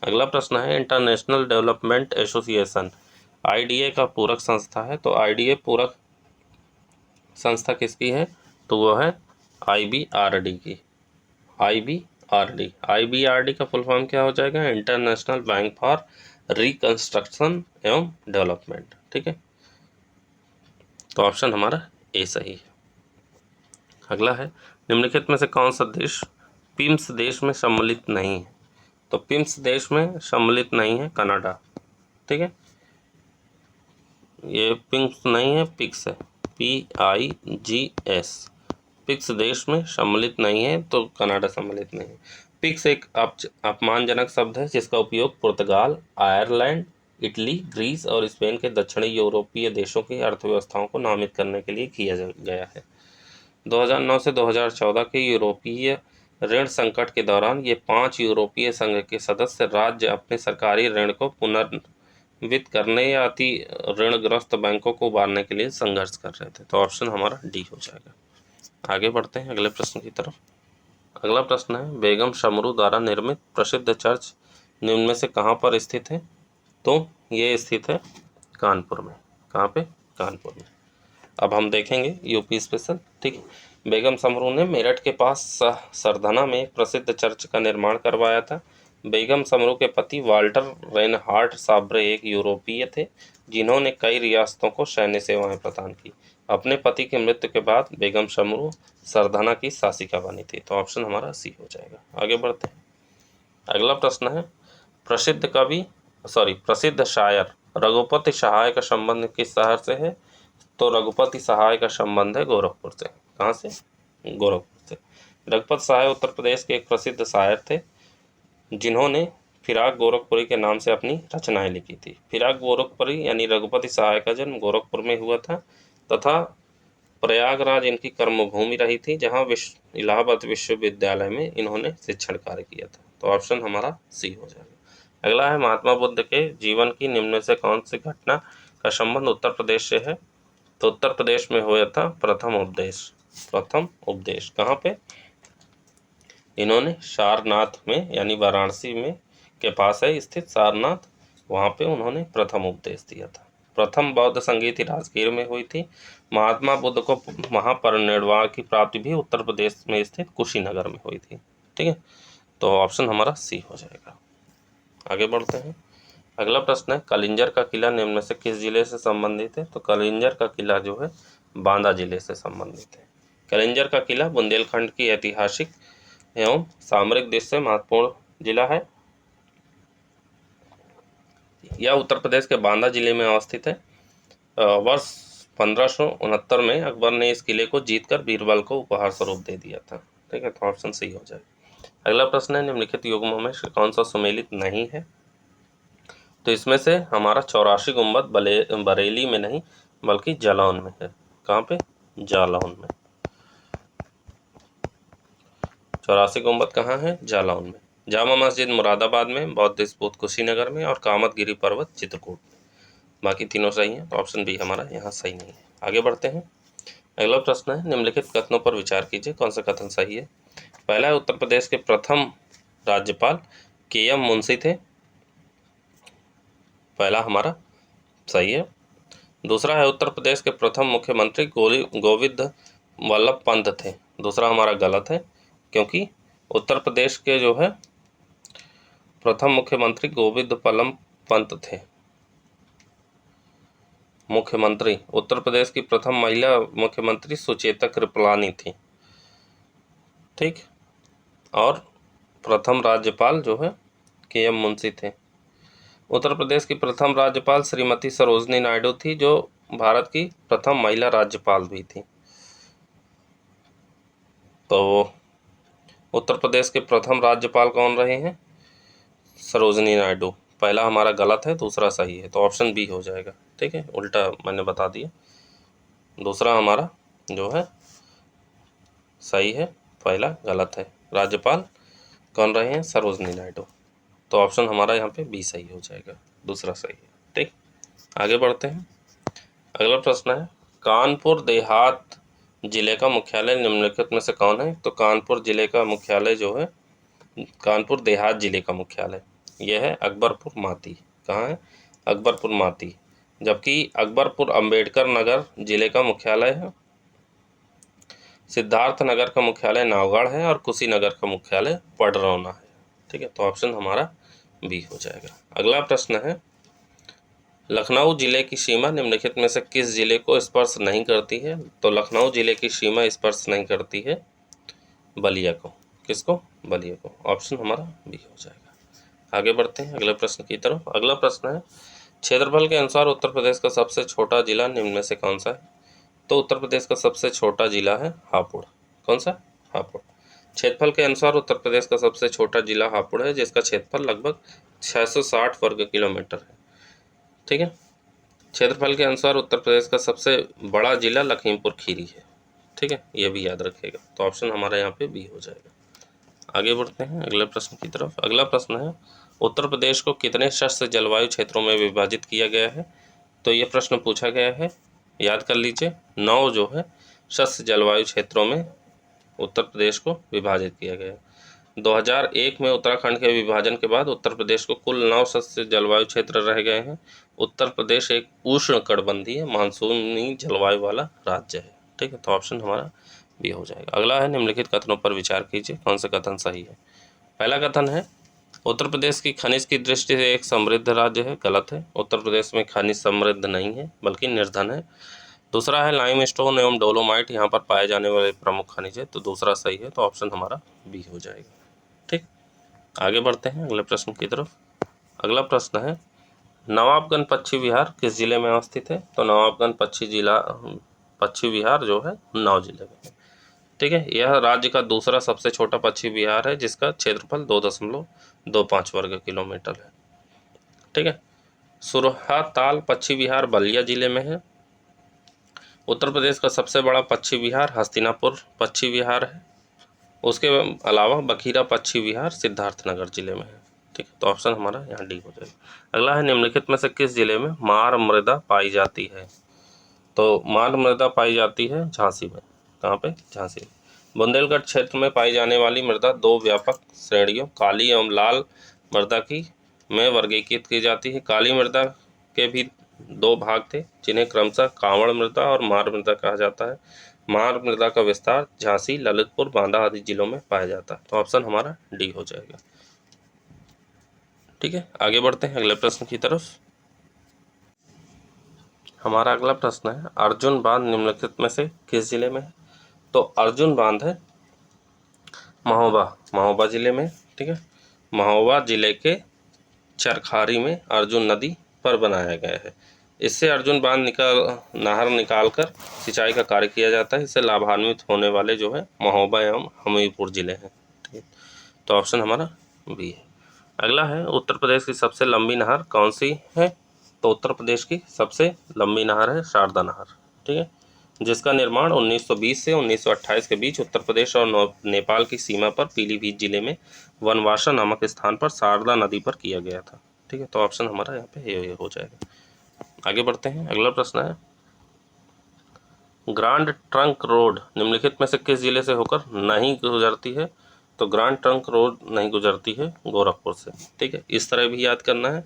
अगला प्रश्न है, इंटरनेशनल डेवलपमेंट एसोसिएशन IDA का पूरक संस्था है। तो IDA पूरक संस्था किसकी है? तो वह है IBRD की। IBRD का फुल फॉर्म क्या हो जाएगा? इंटरनेशनल बैंक फॉर रिकंस्ट्रक्शन एवं डेवलपमेंट। ठीक है, तो ऑप्शन हमारा ए सही है। अगला है, निम्नलिखित में से कौन सा देश पिम्स देश में सम्मिलित नहीं है? तो पिम्स देश में सम्मिलित नहीं है कनाडा। ठीक है, ये पिम्स नहीं है, पिक्स है, PIGS। पिक्स देश में सम्मिलित नहीं है, तो कनाडा सम्मिलित नहीं है। पिक्स एक अपमानजनक शब्द है जिसका उपयोग पुर्तगाल, आयरलैंड, इटली, ग्रीस और स्पेन के दक्षिणी यूरोपीय देशों की अर्थव्यवस्थाओं को नामित करने के लिए किया गया है। 2009 से 2014 के यूरोपीय ऋण संकट के दौरान ये 5 यूरोपीय संघ के सदस्य राज्य अपने सरकारी ऋण को पुनर्वित्त करने या अति ऋणग्रस्त बैंकों को उबारने के लिए संघर्ष कर रहे थे। तो ऑप्शन हमारा डी हो जाएगा। आगे बढ़ते हैं अगले प्रश्न की तरफ। अगला प्रश्न है, बेगम शमरू द्वारा निर्मित प्रसिद्ध चर्च निम्न में से कहाँ पर स्थित है? तो ये स्थित है कानपुर में। कहाँ पे? कानपुर में। अब हम देखेंगे यूपी स्पेशल। ठीक है, बेगम शमरू ने मेरठ के पास सरधना में एक प्रसिद्ध चर्च का निर्माण करवाया था। बेगम शमरू के पति वाल्टर रेनहार्ड साब्रे एक यूरोपीय थे जिन्होंने कई रियासतों को सैन्य सेवाएं प्रदान की। अपने पति की मृत्यु के बाद बेगम शमरू सरधना की शासिका बनी थी। तो ऑप्शन हमारा सी हो जाएगा। आगे बढ़ते हैं। अगला प्रश्न है, प्रसिद्ध शायर रघुपति सहाय का संबंध किस शहर से है? तो रघुपति सहाय का संबंध है गोरखपुर से। कहाँ से? गोरखपुर से। रघुपति सहाय उत्तर प्रदेश के एक प्रसिद्ध शायर थे जिन्होंने फिराक गोरखपुरी के नाम से अपनी रचनाएं लिखी थी। फिराक गोरखपुरी यानी रघुपति सहाय का जन्म गोरखपुर में हुआ था तथा प्रयागराज इनकी कर्मभूमि रही थी, जहां इलाहाबाद विश्वविद्यालय में इन्होंने शिक्षण कार्य किया था। तो ऑप्शन हमारा सी हो जाएगा। अगला है, महात्मा बुद्ध के जीवन की निम्न में से कौन सी घटना का संबंध उत्तर प्रदेश से है? तो उत्तर प्रदेश में हुआ था प्रथम उपदेश। कहाँ पे? इन्होंने सारनाथ में यानी वाराणसी में के पास है स्थित सारनाथ, वहाँ पे उन्होंने प्रथम उपदेश दिया था। प्रथम बौद्ध संगीति राजगीर में हुई थी। महात्मा बुद्ध को महापरिनिर्वाण की प्राप्ति भी उत्तर प्रदेश में स्थित कुशीनगर में हुई थी। ठीक है, तो ऑप्शन हमारा सी हो जाएगा। आगे बढ़ते हैं। अगला प्रश्न है, कलिंजर का किला निम्न में से किस जिले से संबंधित है? तो कलिंजर का किला जो है बांदा जिले से संबंधित है। कलिंजर का किला बुंदेलखंड की ऐतिहासिक एवं सामरिक दृष्टि से महत्वपूर्ण जिला है। यह उत्तर प्रदेश के बांदा जिले में अवस्थित है। वर्ष 1569 में अकबर ने इस किले को जीतकर बीरबल को उपहार स्वरूप दे दिया था। ठीक है, तो ऑप्शन सही हो जाएगा। अगला प्रश्न है, निम्नलिखित युग्मों में से कौन सा सुमेलित नहीं है? तो इसमें से हमारा 84 गुंबद बरेली में नहीं बल्कि जालौन में है। कहाँ पे? जालौन में। 84 गुंबद कहाँ है? जालौन में। जामा मस्जिद मुरादाबाद में, बौद्ध स्तूप कुशीनगर में और कामतगिरी पर्वत चित्रकूट में। बाकी तीनों सही हैं, तो ऑप्शन बी हमारा यहाँ सही नहीं है। आगे बढ़ते हैं। अगला प्रश्न है, निम्नलिखित कथनों पर विचार कीजिए, कौन सा कथन सही है? पहला है, उत्तर प्रदेश के प्रथम राज्यपाल के.एम. मुंशी थे। पहला हमारा सही है। दूसरा है, उत्तर प्रदेश के प्रथम मुख्यमंत्री गोविंद वल्लभ पंत थे। दूसरा हमारा गलत है, क्योंकि उत्तर प्रदेश के जो है प्रथम मुख्यमंत्री गोविंद वल्लभ पंत थे। मुख्यमंत्री उत्तर प्रदेश की प्रथम महिला मुख्यमंत्री सुचेता कृपलानी थी। ठीक, और प्रथम राज्यपाल जो है के.एम. मुंशी थे। उत्तर प्रदेश की प्रथम राज्यपाल श्रीमती सरोजनी नायडू थी, जो भारत की प्रथम महिला राज्यपाल भी थी। तो उत्तर प्रदेश के प्रथम राज्यपाल कौन रहे हैं? सरोजनी नायडू। पहला हमारा गलत है, दूसरा सही है, तो ऑप्शन बी हो जाएगा। ठीक है, उल्टा मैंने बता दिया। दूसरा हमारा जो है सही है, पहला गलत है। राज्यपाल कौन रहे हैं? सरोजनी नायडू। तो ऑप्शन हमारा यहाँ पे बी सही हो जाएगा, दूसरा सही है। ठीक, आगे बढ़ते हैं। अगला प्रश्न है, कानपुर देहात जिले का मुख्यालय निम्नलिखित में से कौन है? तो कानपुर जिले का मुख्यालय जो है, कानपुर देहात जिले का मुख्यालय यह है अकबरपुर माती। कहाँ है? अकबरपुर माती। जबकि अकबरपुर अंबेडकर नगर जिले का मुख्यालय है। सिद्धार्थ नगर का मुख्यालय नावगढ़ है और कुशीनगर का मुख्यालय पडरौना है। ठीक है, तो ऑप्शन हमारा बी हो जाएगा। अगला प्रश्न है, लखनऊ जिले की सीमा निम्नलिखित में से किस जिले को स्पर्श नहीं करती है? तो लखनऊ जिले की सीमा स्पर्श नहीं करती है बलिया को। किसको? बलिया को। ऑप्शन हमारा बी हो जाएगा। आगे बढ़ते हैं अगले प्रश्न की तरफ। अगला प्रश्न है, क्षेत्रफल के अनुसार उत्तर प्रदेश का सबसे छोटा जिला निम्न में से कौन सा है? तो उत्तर प्रदेश का सबसे छोटा जिला है हापुड़। कौन सा? हापुड़। क्षेत्रफल के अनुसार उत्तर प्रदेश का सबसे छोटा जिला हापुड़ है, जिसका क्षेत्रफल लगभग 660 वर्ग किलोमीटर है। ठीक है, क्षेत्रफल के अनुसार उत्तर प्रदेश का सबसे बड़ा जिला लखीमपुर खीरी है। ठीक है, ये भी याद रखिएगा, तो ऑप्शन हमारा यहाँ पे बी हो जाएगा। आगे बढ़ते हैं अगले प्रश्न की तरफ। अगला प्रश्न है, उत्तर प्रदेश को कितने शस्त्र जलवायु क्षेत्रों में विभाजित किया गया है? तो ये प्रश्न पूछा गया है, याद कर लीजिए। 9 जो है शस्त्र जलवायु क्षेत्रों में उत्तर प्रदेश को विभाजित किया गया है। 2001 में उत्तराखंड के विभाजन के बाद उत्तर प्रदेश को कुल 9 शस्त्र जलवायु क्षेत्र रह गए हैं। उत्तर प्रदेश एक उष्णकटिबंधीय मानसूनी जलवायु वाला राज्य है। ठीक है, तो ऑप्शन हमारा बी हो जाएगा। अगला है, निम्नलिखित कथनों पर विचार कीजिए, कौन सा कथन सही है? पहला कथन है, उत्तर प्रदेश की खनिज की दृष्टि से एक समृद्ध राज्य है। गलत है, उत्तर प्रदेश में खनिज समृद्ध नहीं है बल्कि निर्धन है। दूसरा है, लाइमस्टोन एवं डोलोमाइट यहाँ पर पाए जाने वाले प्रमुख खनिज है। तो दूसरा सही है, तो ऑप्शन हमारा बी हो जाएगा। ठीक, आगे बढ़ते हैं अगले प्रश्न की तरफ। अगला प्रश्न है, नवाबगंज पश्चिम विहार किस जिले में अवस्थित है? तो नवाबगंज पश्चिम विहार जो है उन्नाव जिले में है। ठीक है, यह राज्य का दूसरा सबसे छोटा पश्चिम विहार है, जिसका क्षेत्रफल 2.25 वर्ग किलोमीटर है। ठीक है, सुरहा ताल पश्चिम विहार बलिया जिले में है। उत्तर प्रदेश का सबसे बड़ा पश्चिम विहार हस्तिनापुर पश्चिम विहार है। उसके अलावा बखीरा पश्चिम विहार सिद्धार्थनगर जिले में है। ठीक है, तो ऑप्शन हमारा यहाँ डी हो जाएगा। अगला है, निम्नलिखित में से किस जिले में मार मृदा पाई जाती है? तो मार मृदा पाई जाती है झांसी में। कहाँ पे? झांसी में। बुंदेलखंड क्षेत्र में पाई जाने वाली मृदा 2 व्यापक श्रेणियों काली एवं लाल मृदा की में वर्गीकृत की जाती है। काली मृदा के भी 2 भाग थे, जिन्हें क्रमशः कांवड़ मृदा और मार मृदा कहा जाता है। मार मृदा का विस्तार झांसी, ललितपुर, बांदा आदि जिलों में पाया जाता है। तो ऑप्शन हमारा डी हो जाएगा। ठीक है, आगे बढ़ते हैं अगले प्रश्न की तरफ। हमारा अगला प्रश्न है, अर्जुन बांध निम्नलिखित में से किस जिले में है? तो अर्जुन बांध है महोबा जिले में। ठीक है, महोबा जिले के चरखारी में अर्जुन नदी पर बनाया गया है। इससे अर्जुन बांध नहर निकालकर सिंचाई का कार्य किया जाता है। इससे लाभान्वित होने वाले जो है महोबा एवं हमीरपुर जिले हैं। ठीक है, तो ऑप्शन हमारा बी है। अगला है, उत्तर प्रदेश की सबसे लंबी नहर कौन सी है? तो उत्तर प्रदेश की सबसे लंबी नहर है शारदा नहर। ठीक है, जिसका निर्माण 1920 से 1928 के बीच उत्तर प्रदेश और नेपाल की सीमा पर पीलीभीत जिले में वनवासा नामक स्थान पर शारदा नदी पर किया गया था। ठीक है, तो ऑप्शन हमारा यहाँ पे ये हो जाएगा। आगे बढ़ते हैं, अगला प्रश्न है, ग्रांड ट्रंक रोड निम्नलिखित में से किस जिले से होकर नहीं गुजरती है? तो ग्रांड ट्रंक रोड नहीं गुजरती है गोरखपुर से। ठीक है, इस तरह भी याद करना है।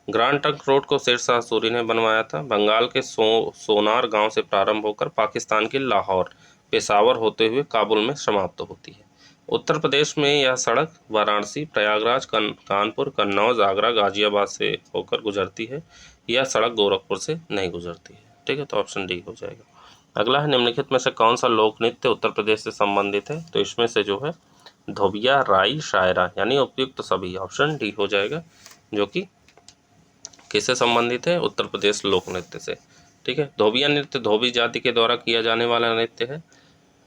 ग्रांड ट्रंक रोड को शेरशाह सूरी ने बनवाया था। बंगाल के सोनार गांव से प्रारंभ होकर पाकिस्तान के लाहौर, पेशावर होते हुए काबुल में समाप्त होती है। उत्तर प्रदेश में यह सड़क वाराणसी, प्रयागराज, कानपुर, कन्नौज, आगरा, गाजियाबाद से होकर गुजरती है। यह सड़क गोरखपुर से नहीं गुजरती है। ठीक है, तो ऑप्शन डी हो जाएगा। अगला है, निम्नलिखित में से कौन सा लोक नृत्य उत्तर प्रदेश से संबंधित है? तो इसमें से जो है धोबिया, राई, शायरा, यानी उपयुक्त तो सभी, ऑप्शन डी हो जाएगा, जो कि किससे संबंधित है? उत्तर प्रदेश लोक नृत्य से। ठीक है, धोबिया नृत्य धोबी जाति के द्वारा किया जाने वाला नृत्य है।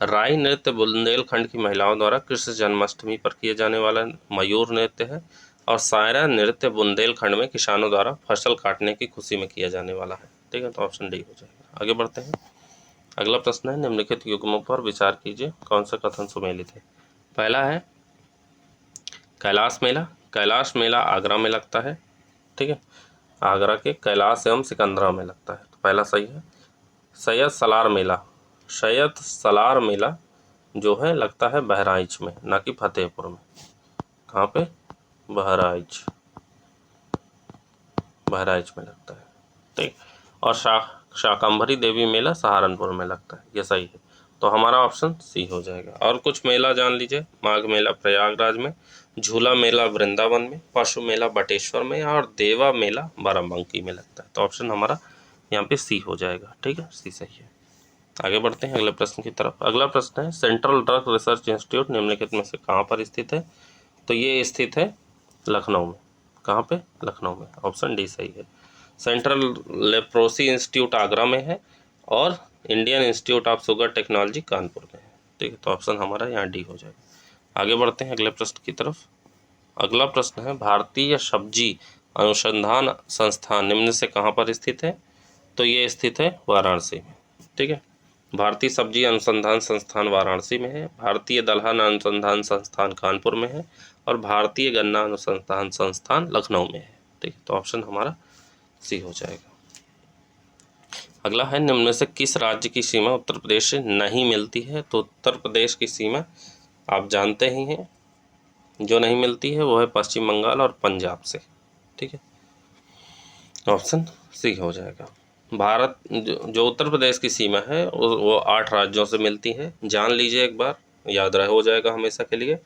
राई नृत्य बुंदेलखंड की महिलाओं द्वारा कृष्ण जन्माष्टमी पर किए जाने वाला मयूर नृत्य है। और शायरा नृत्य बुंदेलखंड में किसानों द्वारा फसल काटने की खुशी में किया जाने वाला है। ठीक है, तो ऑप्शन डी हो जाएगा। आगे बढ़ते हैं, अगला प्रश्न है, निम्नलिखित युग्मों पर विचार कीजिए, कौन सा कथन सुमेलित है? पहला है कैलाश मेला। कैलाश मेला आगरा में लगता है। ठीक है, आगरा के कैलाश एवं सिकंदरा में लगता है, तो पहला सही है। सैयद सलार मेला, सैयद सलार मेला जो है लगता है बहराइच में, ना कि फतेहपुर में। कहाँ पे? बहराइच में लगता है। ठीक, और शाकंभरी देवी मेला सहारनपुर में लगता है, ये सही है। तो हमारा ऑप्शन सी हो जाएगा। और कुछ मेला जान लीजिए, माघ मेला प्रयागराज में, झूला मेला वृंदावन में, पशु मेला बटेश्वर में, और देवा मेला बाराबंकी में लगता है। तो ऑप्शन हमारा यहाँ पे सी हो जाएगा। ठीक है, सी सही है। आगे बढ़ते हैं अगले प्रश्न की तरफ। अगला प्रश्न है, सेंट्रल ड्रग रिसर्च इंस्टीट्यूट निम्नलिखित में से कहाँ पर स्थित है? तो ये स्थित है लखनऊ में। कहाँ पे? लखनऊ में, ऑप्शन डी सही है। सेंट्रल लेप्रोसी इंस्टीट्यूट आगरा में है और Indian institute of sugar technology Kanpur में है। ठीक है, तो ऑप्शन हमारा यहाँ डी हो जाएगा। आगे बढ़ते हैं अगले प्रश्न की तरफ। अगला प्रश्न है, भारतीय सब्जी अनुसंधान संस्थान निम्न से कहाँ पर स्थित है? तो ये स्थित है वाराणसी में। ठीक है, भारतीय सब्जी अनुसंधान संस्थान वाराणसी में है, भारतीय दलहन अनुसंधान संस्थान कानपुर में है, और भारतीय गन्ना अनुसंधान संस्थान लखनऊ में है। ठीक है, तो ऑप्शन हमारा सी हो जाएगा। अगला है, निम्न में से किस राज्य की सीमा उत्तर प्रदेश से नहीं मिलती है? तो उत्तर प्रदेश की सीमा आप जानते ही हैं, जो नहीं मिलती है वो है पश्चिम बंगाल और पंजाब से। ठीक है, ऑप्शन सी हो जाएगा। भारत जो उत्तर प्रदेश की सीमा है वो 8 राज्यों से मिलती है। जान लीजिए एक बार, याद रह हो जाएगा हमेशा के लिए।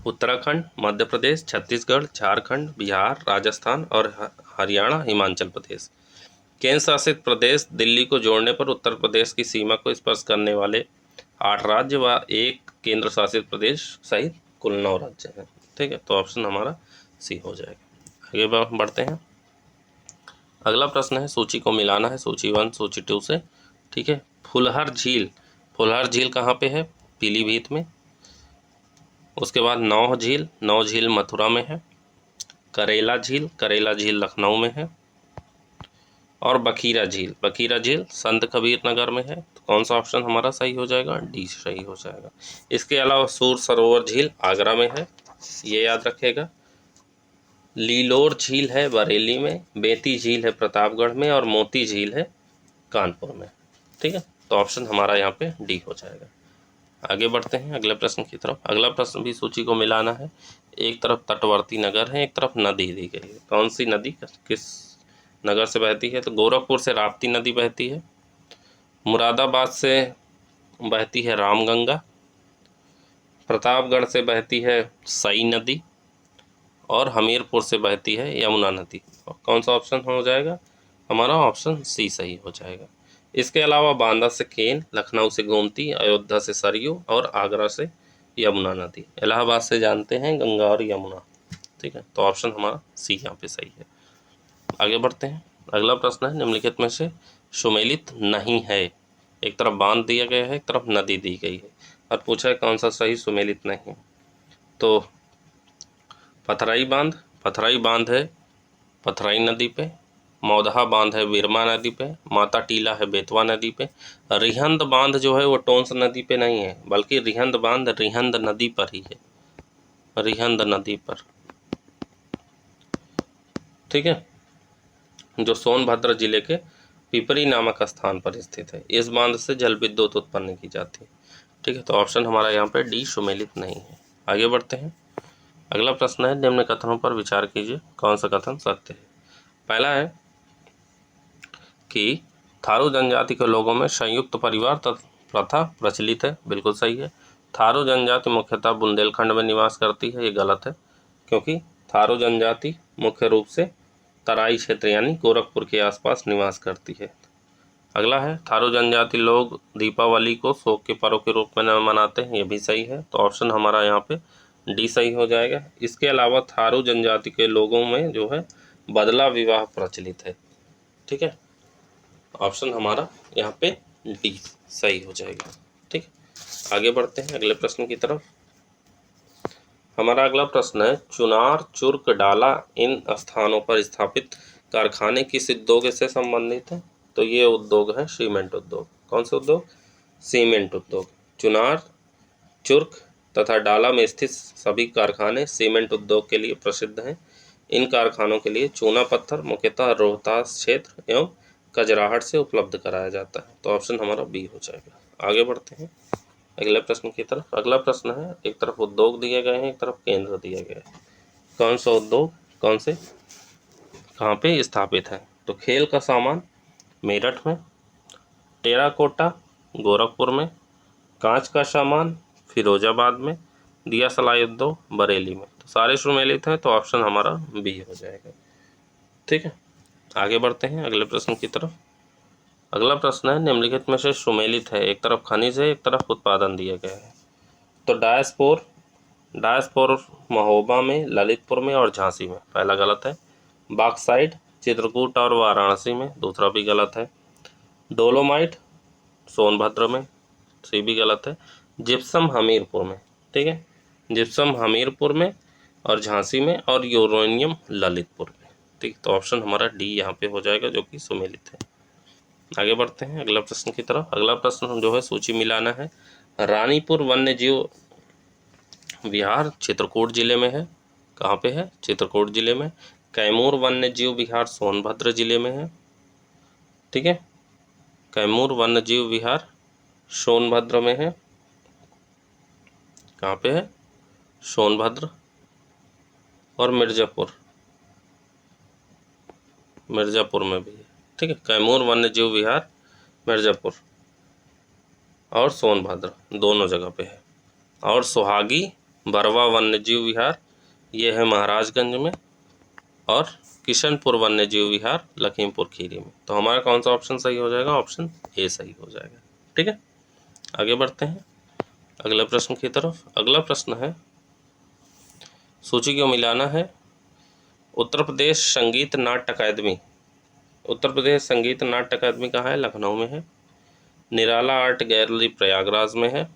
उत्तराखंड, मध्य प्रदेश, छत्तीसगढ़, झारखंड, बिहार, राजस्थान और हरियाणा, हिमाचल प्रदेश। केंद्र शासित प्रदेश दिल्ली को जोड़ने पर उत्तर प्रदेश की सीमा को स्पर्श करने वाले 8 राज्य व 1 केंद्र शासित प्रदेश सहित कुल 9 राज्य हैं। ठीक है, तो ऑप्शन हमारा सी हो जाएगा। आगे बढ़ते हैं। अगला प्रश्न है, सूची को मिलाना है सूची 1 सूची 2 से। ठीक है, फुलहर झील कहाँ पे है? पीलीभीत में। उसके बाद नौह झील मथुरा में है। करेला झील लखनऊ में है। और बखीरा झील संत कबीर नगर में है। तो कौन सा ऑप्शन हमारा सही हो जाएगा? डी सही हो जाएगा। इसके अलावा सूर सरोवर झील आगरा में है, ये याद रखेगा। लीलोर झील है बरेली में, बेती झील है प्रतापगढ़ में, और मोती झील है कानपुर में। ठीक है, तो ऑप्शन हमारा यहाँ पे डी हो जाएगा। आगे बढ़ते हैं अगले प्रश्न की तरफ। अगला प्रश्न भी सूची को मिलाना है। एक तरफ तटवर्ती नगर है, एक तरफ नदी दी गई है। कौन सी नदी किस नगर से बहती है? तो गोरखपुर से राप्ती नदी बहती है, मुरादाबाद से बहती है रामगंगा, प्रतापगढ़ से बहती है सई नदी, और हमीरपुर से बहती है यमुना नदी। और कौन सा ऑप्शन हो जाएगा हमारा, ऑप्शन सी सही हो जाएगा। इसके अलावा बांदा से केन, लखनऊ से गोमती, अयोध्या से सरयू और आगरा से यमुना नदी। इलाहाबाद से जानते हैं गंगा और यमुना। ठीक है, तो ऑप्शन हमारा सी यहाँ पे सही है। आगे बढ़ते हैं। अगला प्रश्न है, निम्नलिखित में से सुमेलित नहीं है। एक तरफ बांध दिया गया है, एक तरफ नदी दी गई है और पूछा है कौन सा सही सुमेलित नहीं है। तो पथराई बांध है पथराई नदी पे, मौदहा बांध है बिरमा नदी पे, माता टीला है बेतवा नदी पे। रिहंद बांध जो है वो टोंस नदी पे नहीं है, बल्कि रिहंद बांध रिहंद नदी पर ही है, रिहंद नदी पर। ठीक है, जो सोनभद्र जिले के पिपरी नामक स्थान पर स्थित है। इस बांध से जल विद्युत उत्पन्न की जाती है। ठीक है, तो ऑप्शन हमारा यहाँ पे डी सुमेलित नहीं है। आगे बढ़ते हैं। अगला प्रश्न है, निम्न कथनों पर विचार कीजिए, कौन सा कथन सत्य है। पहला है कि थारू जनजाति के लोगों में संयुक्त परिवार प्रथा प्रचलित है। बिल्कुल सही है। थारू जनजाति मुख्यतः बुंदेलखंड में निवास करती है, ये गलत है, क्योंकि थारू जनजाति मुख्य रूप से तराई क्षेत्र यानी गोरखपुर के आसपास निवास करती है। अगला है, थारू जनजाति लोग दीपावली को शोक के पर्व के रूप में मनाते हैं, ये भी सही है, तो ऑप्शन हमारा यहाँ पे डी सही हो जाएगा। इसके अलावा थारू जनजाति के लोगों में जो है बदला विवाह प्रचलित है। ठीक है, ऑप्शन हमारा यहाँ पे डी सही हो जाएगा। ठीक, आगे बढ़ते हैं अगले प्रश्न की तरफ। हमारा अगला प्रश्न है, चुनार, चुर्क, डाला इन स्थानों पर स्थापित कारखाने किस उद्योग से संबंधित है। तो ये उद्योग है सीमेंट उद्योग। कौन से उद्योग, सीमेंट उद्योग। चुनार, चुर्क तथा डाला में स्थित सभी कारखाने सीमेंट उद्योग के लिए प्रसिद्ध हैं। इन कारखानों के लिए चूना पत्थर मुख्यतः रोहतास क्षेत्र एवं कजराहट से उपलब्ध कराया जाता है, तो ऑप्शन हमारा बी हो जाएगा। आगे बढ़ते हैं अगले प्रश्न की तरफ। अगला प्रश्न है, एक तरफ उद्योग दिए गए हैं, एक तरफ केंद्र दिया गया है। कौन सा उद्योग कौन से कहाँ पे स्थापित है। तो खेल का सामान मेरठ में, टेराकोटा गोरखपुर में, कांच का सामान फिरोजाबाद में, दिया सलाई उद्योग बरेली में। तो सारे सुमेलित हैं, तो ऑप्शन हमारा बी हो जाएगा। ठीक है, आगे बढ़ते हैं अगले प्रश्न की तरफ। अगला प्रश्न है, निम्नलिखित में से सुमेलित है। एक तरफ खनिज है, एक तरफ उत्पादन दिया गया है। तो डायस्पोर महोबा में, ललितपुर में और झांसी में, पहला गलत है। बॉक्साइट चित्रकूट और वाराणसी में, दूसरा भी गलत है। डोलोमाइट सोनभद्र में, सी भी गलत है। जिप्सम हमीरपुर में, ठीक है, जिप्सम हमीरपुर में और झांसी में, और यूरेनियम ललितपुर में। ठीक, तो ऑप्शन हमारा डी यहाँ पे हो जाएगा, जो कि सुमेलित है। आगे बढ़ते हैं अगला प्रश्न की तरफ। अगला प्रश्न जो है सूची मिलाना है। रानीपुर वन्य जीव विहार चित्रकूट जिले में है। कहाँ पे है, चित्रकूट जिले में। कैमूर वन्य जीव विहार सोनभद्र जिले में है। ठीक है, कैमूर वन्य जीव विहार सोनभद्र में है। कहाँ पे है, सोनभद्र। और मिर्ज़ापुर में भी है। ठीक है, कैमूर वन्य जीव विहार मिर्ज़ापुर और सोनभद्र दोनों जगह पे है। और सुहागी बरवा वन्य जीव विहार ये है महाराजगंज में, और किशनपुर वन्य जीव विहार लखीमपुर खीरी में। तो हमारा कौन सा ऑप्शन सही हो जाएगा, ऑप्शन ए सही हो जाएगा। ठीक है, आगे बढ़ते हैं अगले प्रश्न की तरफ। अगला प्रश्न है, सूची को मिलाना है। उत्तर प्रदेश संगीत नाट्य अकादमी कहाँ है, लखनऊ में है। निराला आर्ट गैलरी प्रयागराज में है।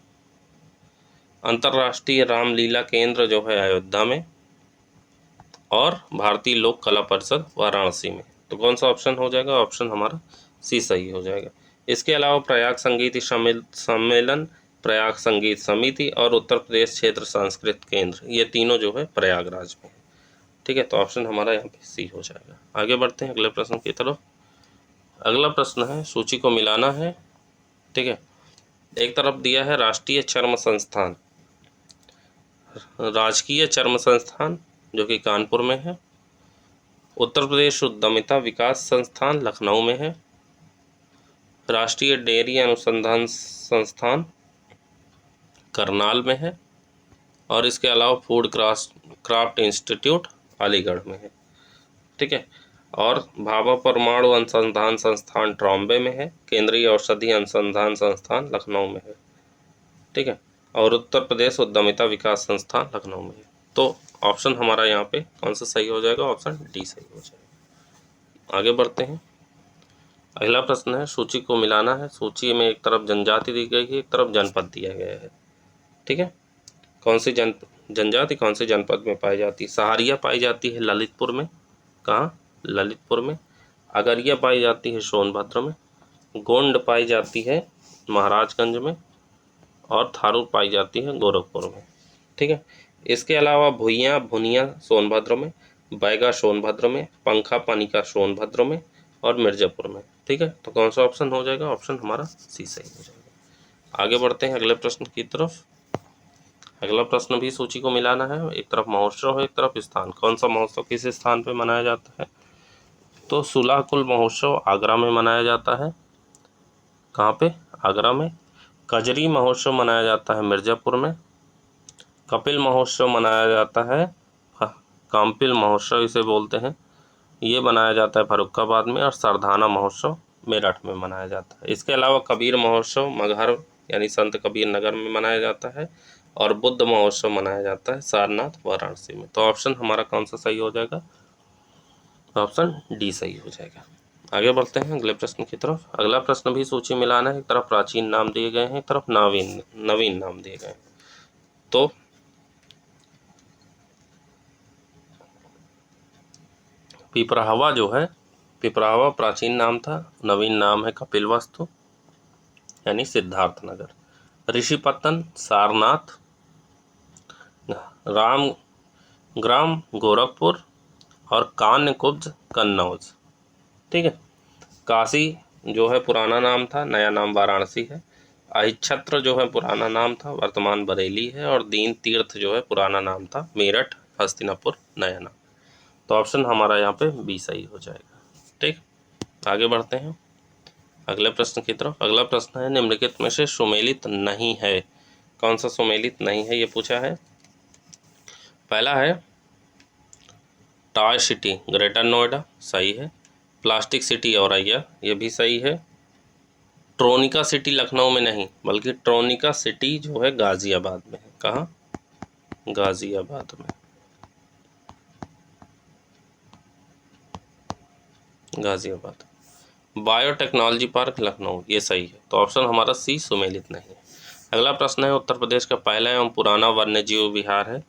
अंतर्राष्ट्रीय रामलीला केंद्र जो है अयोध्या में, और भारतीय लोक कला परिषद वाराणसी में। तो कौन सा ऑप्शन हो जाएगा, ऑप्शन हमारा सी सही हो जाएगा। इसके अलावा प्रयाग संगीत सम्मेलन, प्रयाग संगीत समिति और उत्तर प्रदेश क्षेत्र संस्कृत केंद्र, ये तीनों जो है प्रयागराज में है। ठीक है, तो ऑप्शन हमारा यहाँ पे सी हो जाएगा। आगे बढ़ते हैं अगले प्रश्न की तरफ। अगला प्रश्न है, सूची को मिलाना है। ठीक है, एक तरफ दिया है राष्ट्रीय चर्म संस्थान, राजकीय चर्म संस्थान जो कि कानपुर में है। उत्तर प्रदेश उद्यमिता विकास संस्थान लखनऊ में है। राष्ट्रीय डेयरी अनुसंधान संस्थान करनाल में है। और इसके अलावा फूड क्राफ्ट इंस्टीट्यूट अलीगढ़ में है। ठीक है। और भाभा परमाणु अनुसंधान संस्थान ट्रॉम्बे में है। केंद्रीय औषधि अनुसंधान संस्थान लखनऊ में है। ठीक है। और उत्तर प्रदेश उद्यमिता विकास संस्थान लखनऊ में है। तो ऑप्शन हमारा यहाँ पे कौन सा सही हो जाएगा? ऑप्शन डी सही हो जाएगा। आगे बढ़ते हैं। अगला प्रश्न है, सूची को मिलाना है। सूची में एक तरफ जनजाति दी गई है, एक तरफ जनपद दिया गया है। ठीक है। कौन सी जनजाति कौन से जनपद में पाई जाती है? सहारिया पाई जाती है ललितपुर में। कहाँ? ललितपुर में। अगरिया पाई जाती है सोनभद्र में। गोंड पाई जाती है महाराजगंज में। और थारू पाई जाती है गोरखपुर में। ठीक है। इसके अलावा भुइयाँ भुनिया सोनभद्र में, बैगा सोनभद्र में, पंखा पनिका सोनभद्र में और मिर्जापुर में। ठीक है। तो कौन सा ऑप्शन हो जाएगा? ऑप्शन हमारा सी सही हो जाएगा। आगे बढ़ते हैं अगले प्रश्न की तरफ। अगला प्रश्न भी सूची को मिलाना है। एक तरफ महोत्सव है, एक तरफ स्थान। कौन सा महोत्सव किस स्थान पे मनाया जाता है? तो सुलाकुल महोत्सव आगरा में मनाया जाता है। कहाँ पे? आगरा में। कजरी महोत्सव मनाया जाता है मिर्जापुर में। कपिल महोत्सव मनाया जाता है, काम्पिल महोत्सव इसे बोलते हैं, ये मनाया जाता है फर्रुखाबाद में। और सरधाना महोत्सव मेरठ में मनाया जाता है। इसके अलावा कबीर महोत्सव मगहर यानी संत कबीर नगर में मनाया जाता है। और बुद्ध महोत्सव मनाया जाता है सारनाथ वाराणसी में। तो ऑप्शन हमारा कौन सा सही हो जाएगा? ऑप्शन डी सही हो जाएगा। आगे बढ़ते हैं अगले प्रश्न की तरफ। अगला प्रश्न भी सूची मिलाना है। एक तरफ प्राचीन नाम दिए गए हैं, एक तरफ नवीन नाम दिए गए हैं। तो पिपराहवा जो है, पिपराहवा प्राचीन नाम था, नवीन नाम है कपिलवस्तु यानी सिद्धार्थ नगर। ऋषिपतन सारनाथ, राम ग्राम गोरखपुर और कान्य कुब्ज कन्नौज। ठीक है। काशी जो है पुराना नाम था, नया नाम वाराणसी है। अहिच्छत्र जो है पुराना नाम था, वर्तमान बरेली है। और दीन तीर्थ जो है पुराना नाम था, मेरठ हस्तिनापुर नया नाम। तो ऑप्शन हमारा यहाँ पे बी सही हो जाएगा। ठीक। आगे बढ़ते हैं अगले प्रश्न की तरफ। अगला प्रश्न है, निम्नलिखित में से सुमेलित नहीं है। कौन सा सुमेलित नहीं है ये पूछा है। पहला है टॉय सिटी ग्रेटर नोएडा, सही है। प्लास्टिक सिटी औरैया, ये भी सही है। ट्रोनिका सिटी लखनऊ में नहीं, बल्कि ट्रोनिका सिटी जो है गाजियाबाद में है। कहाँ? गाजियाबाद में। गाजियाबाद। बायोटेक्नोलॉजी पार्क लखनऊ, ये सही है। तो ऑप्शन हमारा सी सुमेलित नहीं है। अगला प्रश्न है, उत्तर प्रदेश का पहला एवं पुराना वन्यजीव विहार है।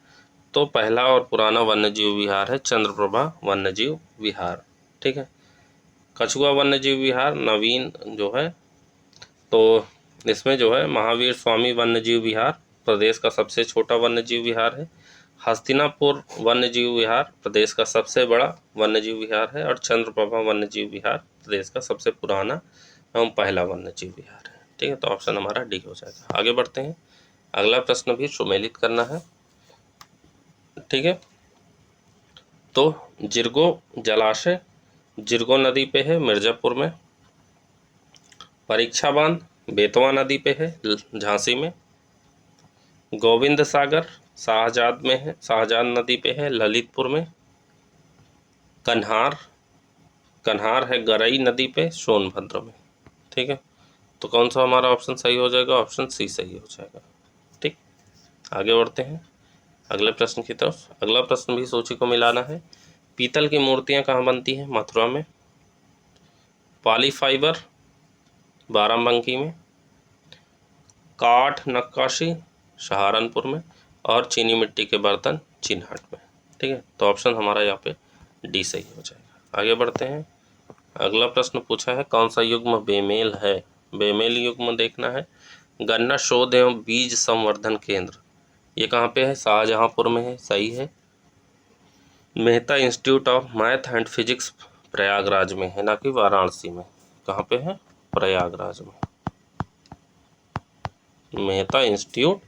तो पहला और पुराना वन्यजीव विहार है चंद्रप्रभा वन्यजीव विहार। ठीक है। कछुआ वन्यजीव विहार नवीन जो है, तो इसमें जो है महावीर स्वामी वन्यजीव विहार प्रदेश का सबसे छोटा वन्यजीव विहार है। हस्तिनापुर वन्यजीव विहार प्रदेश का सबसे बड़ा वन्यजीव विहार है। और चंद्रप्रभा वन्यजीव विहार प्रदेश का सबसे पुराना एवं पहला वन्यजीव विहार है। ठीक है। तो ऑप्शन हमारा डी हो जाएगा। आगे बढ़ते हैं। अगला प्रश्न भी सुमेलित करना है। ठीक है। तो जिरगो जलाशय जिरगो नदी पे है मिर्जापुर में। परीक्षा बांध बेतवा नदी पे है झांसी में। गोविंद सागर शाहजाद में है, शाहजाद नदी पे है ललितपुर में। कन्हार है गरई नदी पे सोनभद्र में। ठीक है। तो कौन सा हमारा ऑप्शन सही हो जाएगा? ऑप्शन सी सही हो जाएगा। ठीक। आगे बढ़ते हैं अगले प्रश्न की तरफ। अगला प्रश्न भी सूची को मिलाना है। पीतल की मूर्तियां कहाँ बनती हैं? मथुरा में। पॉली फाइबर बाराबंकी में। काठ नक्काशी सहारनपुर में। और चीनी मिट्टी के बर्तन चिन्हट में। ठीक है। तो ऑप्शन हमारा यहाँ पे डी सही हो जाएगा। आगे बढ़ते हैं। अगला प्रश्न पूछा है, कौन सा युग्म बेमेल है? बेमेल युग्म देखना है। गन्ना शोध एवं बीज संवर्धन केंद्र, ये कहाँ पे है? शाहजहांपुर में है, सही है। Mehta institute of math and physics Prayagraj में है, ना कि वाराणसी में। कहाँ पे है? प्रयागराज में। Mehta institute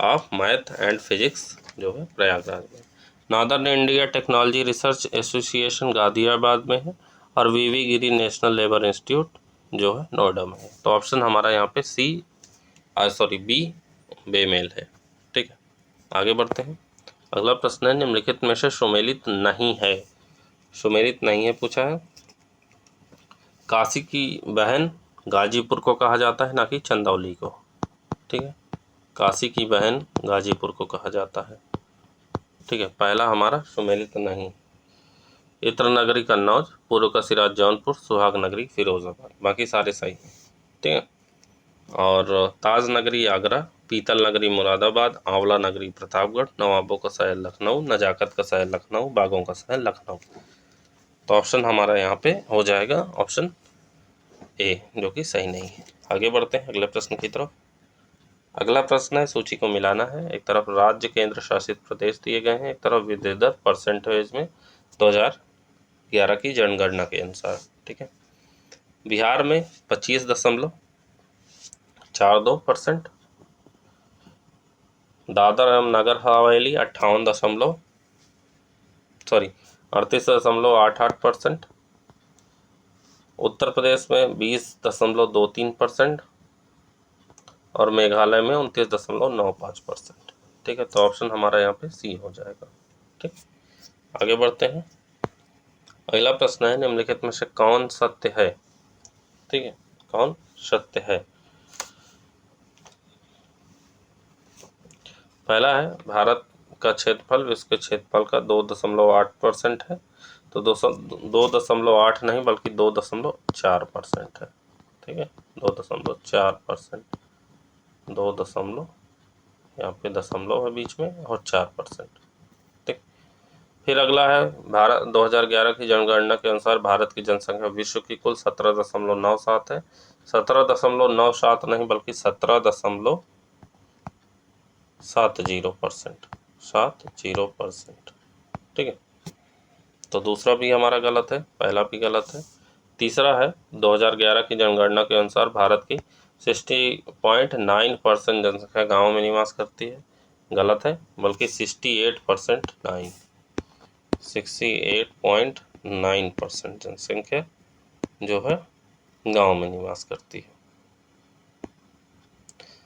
of math and physics जो है प्रयागराज में। Northern India technology research association Ghaziabad में है। और वीवी गिरी नेशनल लेबर इंस्टीट्यूट जो है नोएडा में है। तो ऑप्शन हमारा यहाँ पे बी बेमेल है। ठीक है। आगे बढ़ते हैं। अगला प्रश्न है, निम्नलिखित में से सुमेलित नहीं है। सुमेलित नहीं है पूछा है। काशी की बहन गाजीपुर को कहा जाता है, ना कि चंदौली को। ठीक है, काशी की बहन गाजीपुर को कहा जाता है। ठीक है, पहला हमारा सुमेलित नहीं। इत्र नगरी कन्नौज, पूर्व का सिराज जौनपुर, सुहाग नगरी फिरोजाबाद, बाकी सारे सही हैं। ठीक है, और ताज नगरी आगरा, पीतल नगरी मुरादाबाद, आंवला नगरी प्रतापगढ़, नवाबों का शहर लखनऊ, नजाकत का शहर लखनऊ, बागों का शहर लखनऊ। तो ऑप्शन हमारा यहाँ पे हो जाएगा ऑप्शन ए, जो कि सही नहीं है। आगे बढ़ते हैं अगले प्रश्न की तरफ। अगला प्रश्न है, सूची को मिलाना है। एक तरफ राज्य केंद्र शासित प्रदेश दिए गए हैं, एक तरफ वृद्धि दर परसेंटेज में 2011 की जनगणना के अनुसार। ठीक है, बिहार में 25.42%, दादर एवं नगर हवेली 38.88%, उत्तर प्रदेश में 20.23% और मेघालय में 29.95%। ठीक है, तो ऑप्शन हमारा यहाँ पे सी हो जाएगा। ठीक, आगे बढ़ते हैं। अगला प्रश्न है, निम्नलिखित में से कौन सत्य है। ठीक है, कौन सत्य है। पहला है, भारत का क्षेत्रफल विश्व के क्षेत्रफल का 2.8% है। तो 2.8 नहीं बल्कि 2.4% है। ठीक है, 2.4%, 2 दशमलव, यहाँ पे दशमलव है बीच में, और 4%। ठीक, फिर अगला है, भारत 2011 की जनगणना के अनुसार भारत की जनसंख्या विश्व की कुल 17.97 है। 17.97 नहीं बल्कि 17.70%, 70%। ठीक है, तो दूसरा भी हमारा गलत है, पहला भी गलत है। तीसरा है, 2011 की जनगणना के अनुसार भारत की 60.9% जनसंख्या गाँव में निवास करती है। गलत है, बल्कि 68.9% जनसंख्या जो है गाँव में निवास करती है।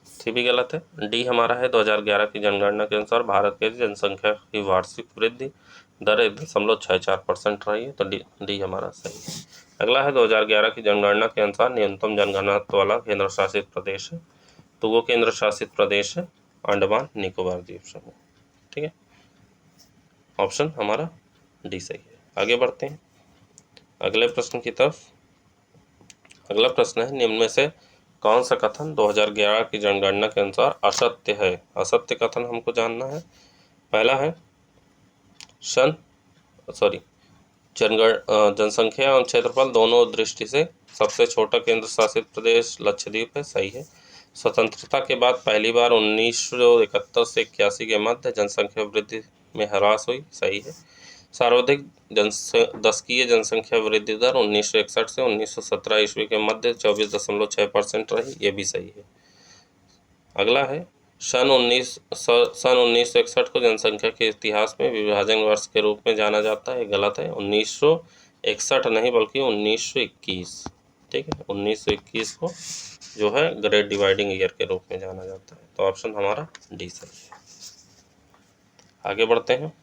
सी भी गलत है। डी हमारा है, 2011 की जनगणना के अनुसार भारत के जनसंख्या की वार्षिक वृद्धि दर 1.64% रही है। तो डी हमारा सही है। अगला है, 2011 की जनगणना के अनुसार न्यूनतम जनघनत्व वाला केंद्र शासित प्रदेश है। तो वो केंद्र शासित प्रदेश है अंडमान निकोबार द्वीप समूह। ठीक है, ऑप्शन हमारा डी सही है। आगे बढ़ते हैं अगले प्रश्न की तरफ। अगला प्रश्न है, निम्न में से कौन सा कथन 2011 की जनगणना के अनुसार असत्य है। असत्य कथन हमको जानना है। पहला है, जनसंख्या और क्षेत्रफल दोनों दृष्टि से सबसे छोटा केंद्र शासित प्रदेश लक्षद्वीप है। सही है। स्वतंत्रता के बाद पहली बार 1971 से 81 के मध्य जनसंख्या वृद्धि में ह्रास हुई। सही है। सर्वाधिक दशकीय जनसंख्या वृद्धि दर 1961 से 1917 ईस्वी के मध्य 24.6% रही। ये भी सही है। अगला है, सन 1961 को जनसंख्या के इतिहास में विभाजन वर्ष के रूप में जाना जाता है। गलत है, 1961 नहीं बल्कि 1921। ठीक है, 1921 को जो है ग्रेट डिवाइडिंग ईयर के रूप में जाना जाता है। तो ऑप्शन हमारा डी सही है। आगे बढ़ते हैं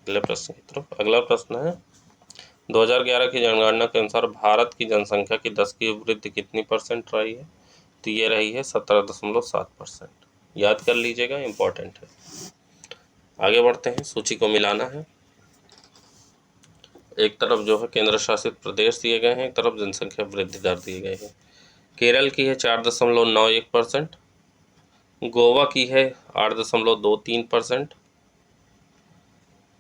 अगले प्रश्न की तरफ। अगला प्रश्न है, 2011 की जनगणना के अनुसार भारत की जनसंख्या की दशकीय वृद्धि कितनी परसेंट रही है। तो ये रही है 17.7%। याद कर लीजिएगा, इंपॉर्टेंट है। आगे बढ़ते हैं, सूची को मिलाना है। एक तरफ जो है केंद्र शासित प्रदेश दिए गए हैं, एक तरफ जनसंख्या वृद्धि दर दिए गए हैं। केरल की है 4.91%, गोवा की है 8.23%,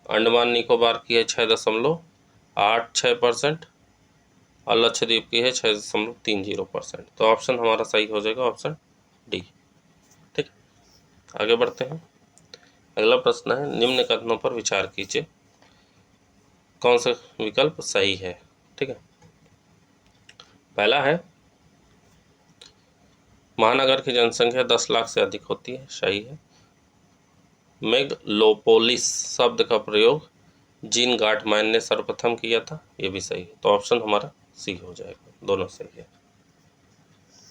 अंडमान निकोबार की है 6.86% और लक्षद्वीप की है 6.30%। तो ऑप्शन हमारा सही हो जाएगा, ऑप्शन डी। ठीक, आगे बढ़ते हैं। अगला प्रश्न है, निम्न कथनों पर विचार कीजिए, कौन सा विकल्प सही है। ठीक है, पहला है, महानगर की जनसंख्या 10 लाख से अधिक होती है। सही है। मेगलोपोलिस शब्द का प्रयोग जीन गाटमैन ने सर्वप्रथम किया था। ये भी सही है। तो ऑप्शन हमारा सी हो जाएगा, दोनों सही है।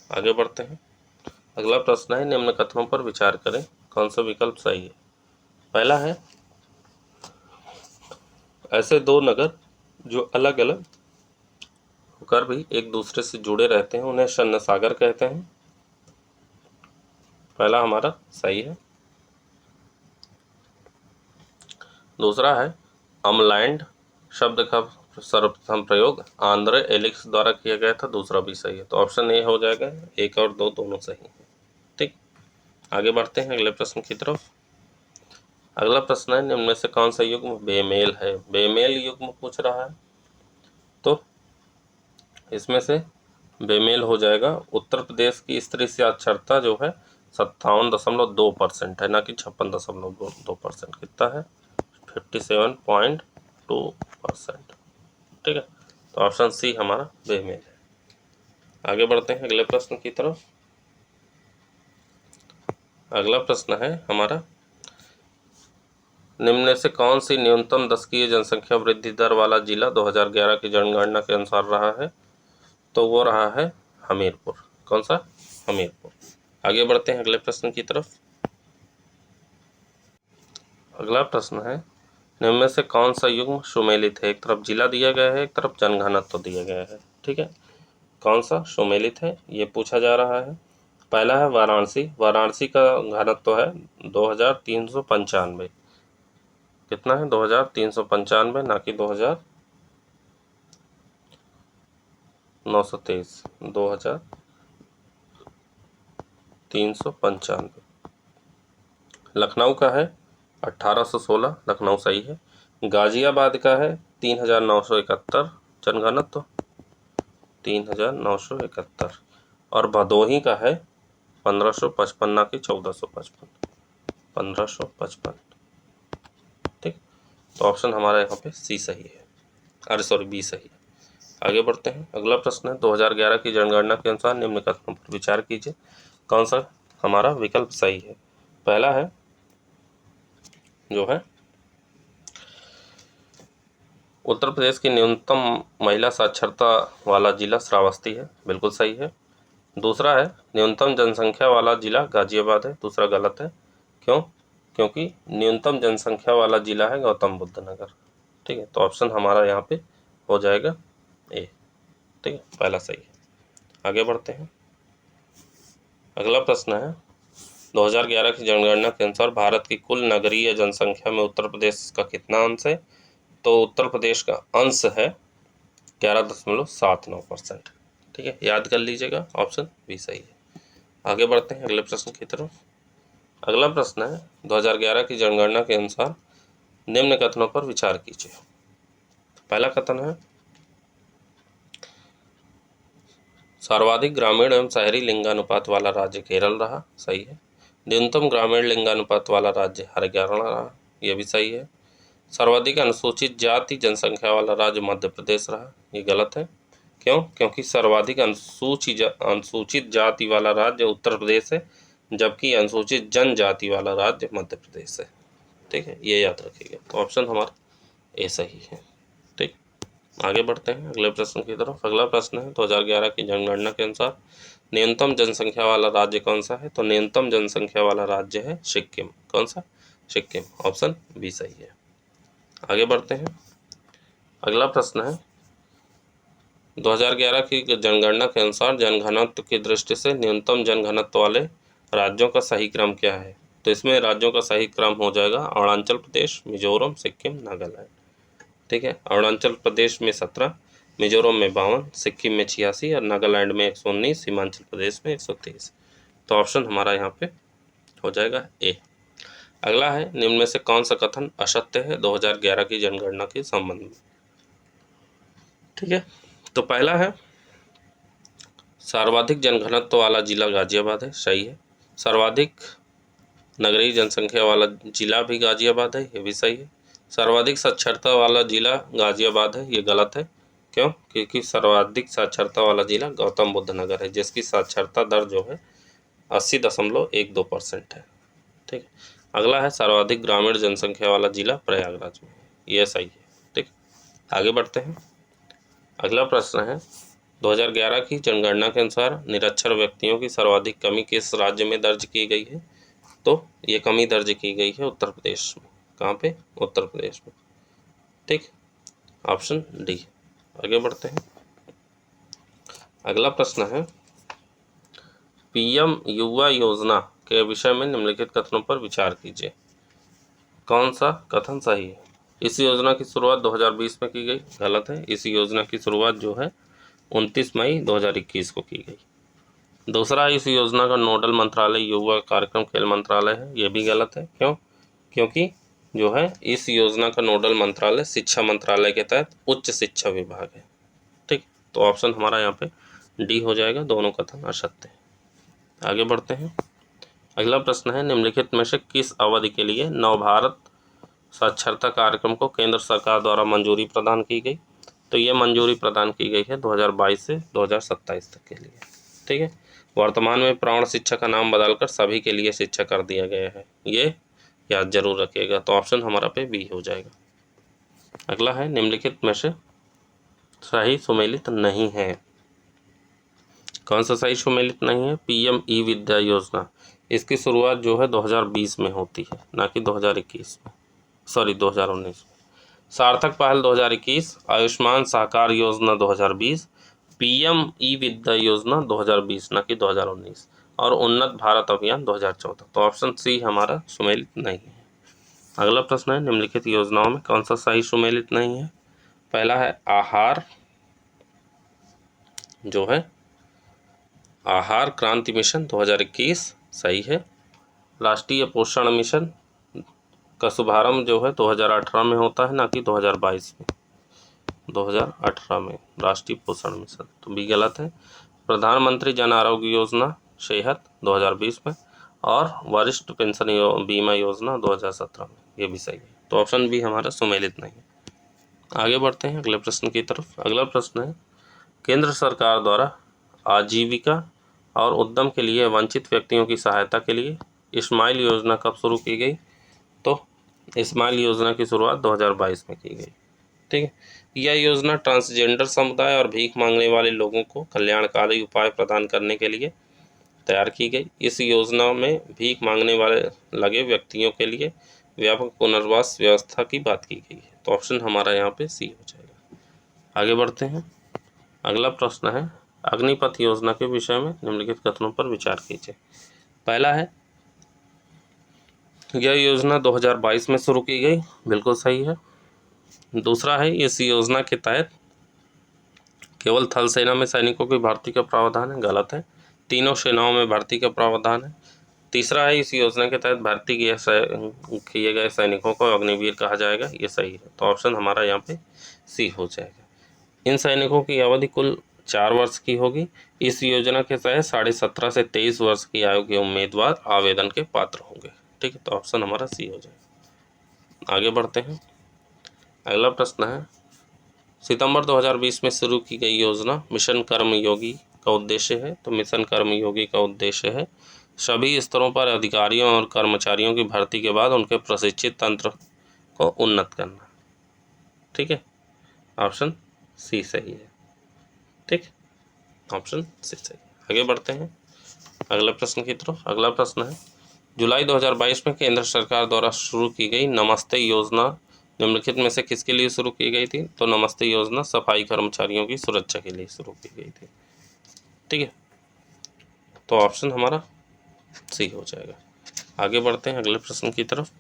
आगे बढ़ते हैं। अगला प्रश्न है, निम्न कथनों पर विचार करें, कौन सा विकल्प सही है। पहला है, ऐसे दो नगर जो अलग अलग होकर भी एक दूसरे से जुड़े रहते हैं उन्हें शन्न सागर कहते हैं। पहला हमारा सही है। दूसरा है अमलैंड शब्द का सर्वप्रथम प्रयोग आंद्रे एलिक्स द्वारा किया गया था। दूसरा भी सही है, तो ऑप्शन ए हो जाएगा। एक और दो दोनों सही है। ठीक, आगे बढ़ते हैं अगले प्रश्न की तरफ। अगला प्रश्न है निम्न में से कौन सा युग्म बेमेल है। बेमेल युग्म पूछ रहा है, तो इसमें से बेमेल हो जाएगा उत्तर प्रदेश की स्त्री साक्षरता जो है 57.2% है, ना कि 56.2%। कितना है? 57.2%। ठीक है, तो ऑप्शन सी हमारा बेमेल है। आगे बढ़ते हैं अगले प्रश्न की तरफ। अगला प्रश्न है हमारा निम्न में से कौन सी न्यूनतम दशकीय जनसंख्या वृद्धि दर वाला जिला 2011 की जनगणना के अनुसार रहा है, तो वो रहा है हमीरपुर। कौन सा? हमीरपुर। आगे बढ़ते हैं अगले प्रश्न की तरफ। अगला प्रश्न है निम्न में से कौन सा युग्म सुमेलित है। एक तरफ जिला दिया गया है, एक तरफ जनघनत्व दिया गया है। ठीक है, कौन सा सुमेलित है ये पूछा जा रहा है। पहला है वाराणसी। वाराणसी का घनत्व है 2395। कितना है? 2395, ना कि 2923। 2395। लखनऊ का है 1816, लखनऊ सही है। गाजियाबाद का है 3971 जनघनत्व, 3971। और भदोही का है 1555, ना कि 1455, 1555। ठीक, तो ऑप्शन हमारा यहाँ पे सी सही है, अरे सॉरी बी सही है। आगे बढ़ते हैं। अगला प्रश्न है 2011 की जनगणना के अनुसार निम्न कथनों पर विचार कीजिए, कौन सा हमारा विकल्प सही है। पहला है जो है उत्तर प्रदेश की न्यूनतम महिला साक्षरता वाला जिला श्रावस्ती है, बिल्कुल सही है। दूसरा है न्यूनतम जनसंख्या वाला जिला गाजियाबाद है, दूसरा गलत है। क्यों? क्योंकि न्यूनतम जनसंख्या वाला जिला है गौतम बुद्ध नगर। ठीक है, तो ऑप्शन हमारा यहाँ पे हो जाएगा ए। ठीक है, पहला सही है। आगे बढ़ते हैं। अगला प्रश्न है 2011 की जनगणना के अनुसार भारत की कुल नगरीय जनसंख्या में उत्तर प्रदेश का कितना अंश है, तो उत्तर प्रदेश का अंश है 11.79%। ठीक है, याद कर लीजिएगा, ऑप्शन बी सही है। आगे बढ़ते हैं अगले प्रश्न की तरफ। अगला प्रश्न है 2011 की जनगणना के अनुसार निम्न कथनों पर विचार कीजिए। पहला कथन है सर्वाधिक ग्रामीण एवं शहरी लिंगानुपात वाला राज्य केरल रहा, सही है। न्यूनतम ग्रामीण लिंगानुपात वाला राज्य हरियाणा रहा, यह भी सही है। सर्वाधिक अनुसूचित जाति जनसंख्या वाला राज्य मध्य प्रदेश रहा, ये गलत है। क्यों? क्योंकि सर्वाधिक अनुसूचित जाति वाला राज्य उत्तर प्रदेश है, जबकि अनुसूचित जनजाति वाला राज्य मध्य प्रदेश है। ठीक है, ये याद रखिएगा, तो ऑप्शन हमारा ए सही है। ठीक, आगे बढ़ते हैं अगले प्रश्न की तरफ। अगला प्रश्न है 2011 की जनगणना के अनुसार न्यूनतम जनसंख्या वाला राज्य कौन सा है, तो न्यूनतम जनसंख्या वाला राज्य है सिक्किम। कौन सा? सिक्किम, ऑप्शन बी सही है। आगे बढ़ते हैं। अगला प्रश्न है 2011 की जनगणना के अनुसार जनघनत्व की दृष्टि से न्यूनतम जनघनत्व वाले राज्यों का सही क्रम क्या है, तो इसमें राज्यों का सही क्रम हो जाएगा अरुणाचल प्रदेश, मिजोरम, सिक्किम, नागालैंड। ठीक है, अरुणाचल प्रदेश में 17, मिजोरम में 52, सिक्किम में 86 और नागालैंड में 119, हिमाचल प्रदेश में 123। तो ऑप्शन हमारा यहाँ पे हो जाएगा ए। अगला है निम्न में से कौन सा कथन असत्य है 2011 की जनगणना के संबंध में। ठीक है, तो पहला है सर्वाधिक जनघनत्व वाला जिला गाजियाबाद है, सही है। सर्वाधिक नगरीय जनसंख्या वाला जिला भी गाजियाबाद है, ये भी सही है। सर्वाधिक साक्षरता वाला जिला गाजियाबाद है, ये गलत है। क्यों? क्योंकि सर्वाधिक साक्षरता वाला जिला गौतम बुद्ध नगर है, जिसकी साक्षरता दर जो है 80.12% है। ठीक है, अगला है सर्वाधिक ग्रामीण जनसंख्या वाला जिला प्रयागराज में, यह सही है। ठीक, आगे बढ़ते हैं। अगला प्रश्न है 2011 की जनगणना के अनुसार निरक्षर व्यक्तियों की सर्वाधिक कमी किस राज्य में दर्ज की गई है, तो ये कमी दर्ज की गई है उत्तर प्रदेश में। कहाँ पे? उत्तर प्रदेश में। ठीक, ऑप्शन डी। आगे बढ़ते हैं। अगला प्रश्न है, पीएम युवा योजना के विषय में निम्नलिखित कथनों पर विचार कीजिए। कौन सा कथन सही है? इस योजना की शुरुआत 2020 में की गई, गलत है। इस योजना की शुरुआत जो है 29 मई 2021 को की गई। दूसरा, इस योजना का नोडल मंत्रालय युवा कार्यक्रम खेल मंत्रालय है, ये भी गलत है। क्यों? क्योंकि जो है इस योजना का नोडल मंत्रालय शिक्षा मंत्रालय के तहत उच्च शिक्षा विभाग है। ठीक, तो ऑप्शन हमारा यहाँ पे डी हो जाएगा, दोनों कथन असत्य है। आगे बढ़ते हैं। अगला प्रश्न है, निम्नलिखित में से किस अवधि के लिए नवभारत साक्षरता कार्यक्रम को केंद्र सरकार द्वारा मंजूरी प्रदान की गई? तो ये मंजूरी प्रदान की गई है 2022 से 2027 तक के लिए। ठीक है, वर्तमान में प्रौढ़ शिक्षा का नाम बदलकर सभी के लिए शिक्षा कर दिया गया है, ये याद जरूर रखिएगा। तो ऑप्शन हमारा पे बी हो जाएगा। अगला है, निम्नलिखित में से सही सुमेलित नहीं है। कौन सा सही सुमेलित नहीं है? पीएम ई विद्या योजना, इसकी शुरुआत जो है 2020 में होती है, ना कि 2021 में, सॉरी 2019 में। सार्थक पहल 2021, आयुष्मान सहकार योजना 2020, पीएम ई विद्या योजना 2020 ना कि 2019, और उन्नत भारत अभियान 2014। तो ऑप्शन सी हमारा सुमेलित नहीं है। अगला प्रश्न है, निम्नलिखित योजनाओं में कौन सा सही सुमेलित नहीं है? पहला है आहार, जो है आहार क्रांति मिशन 2021 सही है। राष्ट्रीय पोषण मिशन का शुभारंभ जो है 2018 में होता है, ना कि 2022 में। 2018 में राष्ट्रीय पोषण मिशन, तो भी गलत है। प्रधानमंत्री जन आरोग्य योजना सेहत 2020 में, और वरिष्ठ पेंशन बीमा योजना 2017 में, ये भी सही है। तो ऑप्शन बी हमारा सुमेलित नहीं है। आगे बढ़ते हैं अगले प्रश्न की तरफ। अगला प्रश्न है, केंद्र सरकार द्वारा आजीविका और उद्यम के लिए वंचित व्यक्तियों की सहायता के लिए स्माइल योजना कब शुरू की गई? तो स्माइल योजना की शुरुआत 2022 में की गई। ठीक है, यह योजना ट्रांसजेंडर समुदाय और भीख मांगने वाले लोगों को कल्याणकारी उपाय प्रदान करने के लिए तैयार की गई। इस योजना में भीख मांगने वाले लगे व्यक्तियों के लिए व्यापक पुनर्वास व्यवस्था की बात की गई है। तो ऑप्शन हमारा यहाँ पे सी हो जाएगा। आगे बढ़ते हैं। अगला प्रश्न है, अग्निपथ योजना के विषय में निम्नलिखित कथनों पर विचार कीजिए। पहला है, यह योजना 2022 में शुरू की गई, बिल्कुल सही है। दूसरा है, इस योजना के तहत केवल थल सेना में सैनिकों की भर्ती का प्रावधान है, गलत है। तीनों सेनाओं में भर्ती का प्रावधान है। तीसरा है, इस योजना के तहत भर्ती किए गए सैनिकों को अग्निवीर कहा जाएगा, ये सही है। तो ऑप्शन हमारा यहाँ पे सी हो जाएगा। इन सैनिकों की अवधि कुल 4 वर्ष की होगी। इस योजना के तहत 17.5 से 23 वर्ष की आयु के उम्मीदवार आवेदन के पात्र होंगे। ठीक है, तो ऑप्शन हमारा सी हो जाएगा। आगे बढ़ते हैं। अगला प्रश्न है, सितंबर 2020 में शुरू की गई योजना मिशन कर्मयोगी का उद्देश्य है। तो मिशन कर्मयोगी का उद्देश्य है सभी स्तरों पर अधिकारियों और कर्मचारियों की भर्ती के बाद उनके प्रशिक्षित तंत्र को उन्नत करना। ठीक है, ऑप्शन सी सही है। ठीक, ऑप्शन सी सही। आगे बढ़ते हैं अगला प्रश्न की तरफ। अगला प्रश्न है, जुलाई 2022 में केंद्र सरकार द्वारा शुरू की गई नमस्ते योजना निम्नलिखित में से किसके लिए शुरू की गई थी? तो नमस्ते योजना सफाई कर्मचारियों की सुरक्षा के लिए शुरू की गई थी। ठीक है, तो ऑप्शन हमारा सी हो जाएगा। आगे बढ़ते हैं अगले प्रश्न की तरफ।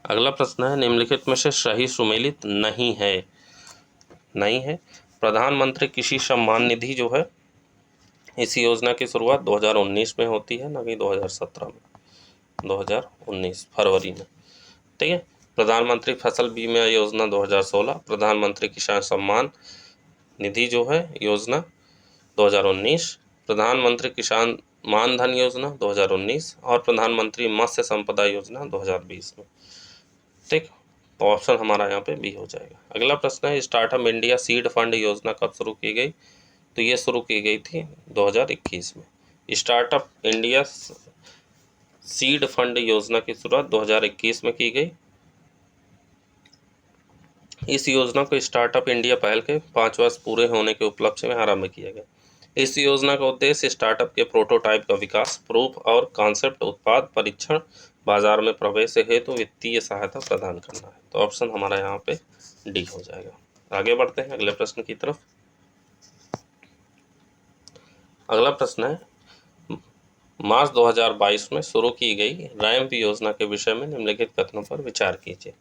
अगला प्रश्न है, निम्नलिखित में से सही सुमेलित नहीं है। प्रधानमंत्री कृषि सम्मान निधि जो है, इस योजना की शुरुआत 2019 में होती है, ना कि 2017 में। 2019 फरवरी में। ठीक है, प्रधानमंत्री फसल बीमा योजना 2016, प्रधानमंत्री किसान सम्मान निधि जो है योजना 2019, प्रधानमंत्री किसान मानधन योजना 2019, और प्रधानमंत्री मत्स्य संपदा योजना 2020 में। ठीक, तो ऑप्शन हमारा यहाँ पे बी हो जाएगा। अगला प्रश्न है, स्टार्टअप इंडिया सीड फंड योजना कब शुरू की गई? तो ये शुरू की गई थी 2021 में। स्टार्टअप इंडिया सीड फंड योजना की शुरुआत 2021 में की गई। इस योजना को स्टार्टअप इंडिया पहल के 5 वर्ष पूरे होने के उपलक्ष्य में आरंभ किया गया। इस योजना का उद्देश्य स्टार्टअप के प्रोटोटाइप का विकास, प्रूफ और कॉन्सेप्ट उत्पाद परीक्षण, बाजार में प्रवेश हेतु वित्तीय सहायता प्रदान करना है। तो ऑप्शन हमारा यहाँ पे डी हो जाएगा। आगे बढ़ते हैं अगले प्रश्न की तरफ। अगला प्रश्न है, मार्च 2022 में शुरू की गई रैंप योजना के विषय में निम्नलिखित कथनों पर विचार कीजिए।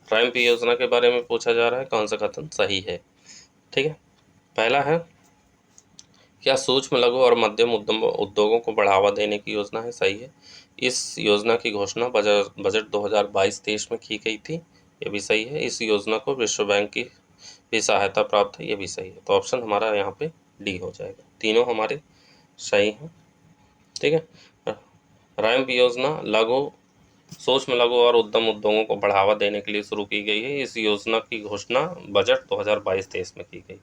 रैंप योजना के बारे में पूछा जा रहा है, कौन सा कथन सही है। ठीक है, पहला है, क्या सूक्ष्म लघु और मध्यम उद्योगों को बढ़ावा देने की योजना है। सही है। इस योजना की घोषणा बजट 2022-23 में की गई थी। ये भी सही है। इस योजना को विश्व बैंक की भी सहायता प्राप्त है। ये भी सही है। तो ऑप्शन हमारा यहाँ पे डी हो जाएगा। तीनों हमारे सही हैं। ठीक है, रैंप योजना सूक्ष्म लघु और उद्यम उद्योगों को बढ़ावा देने के लिए शुरू की गई है। इस योजना की घोषणा बजट 2022-23 में की गई।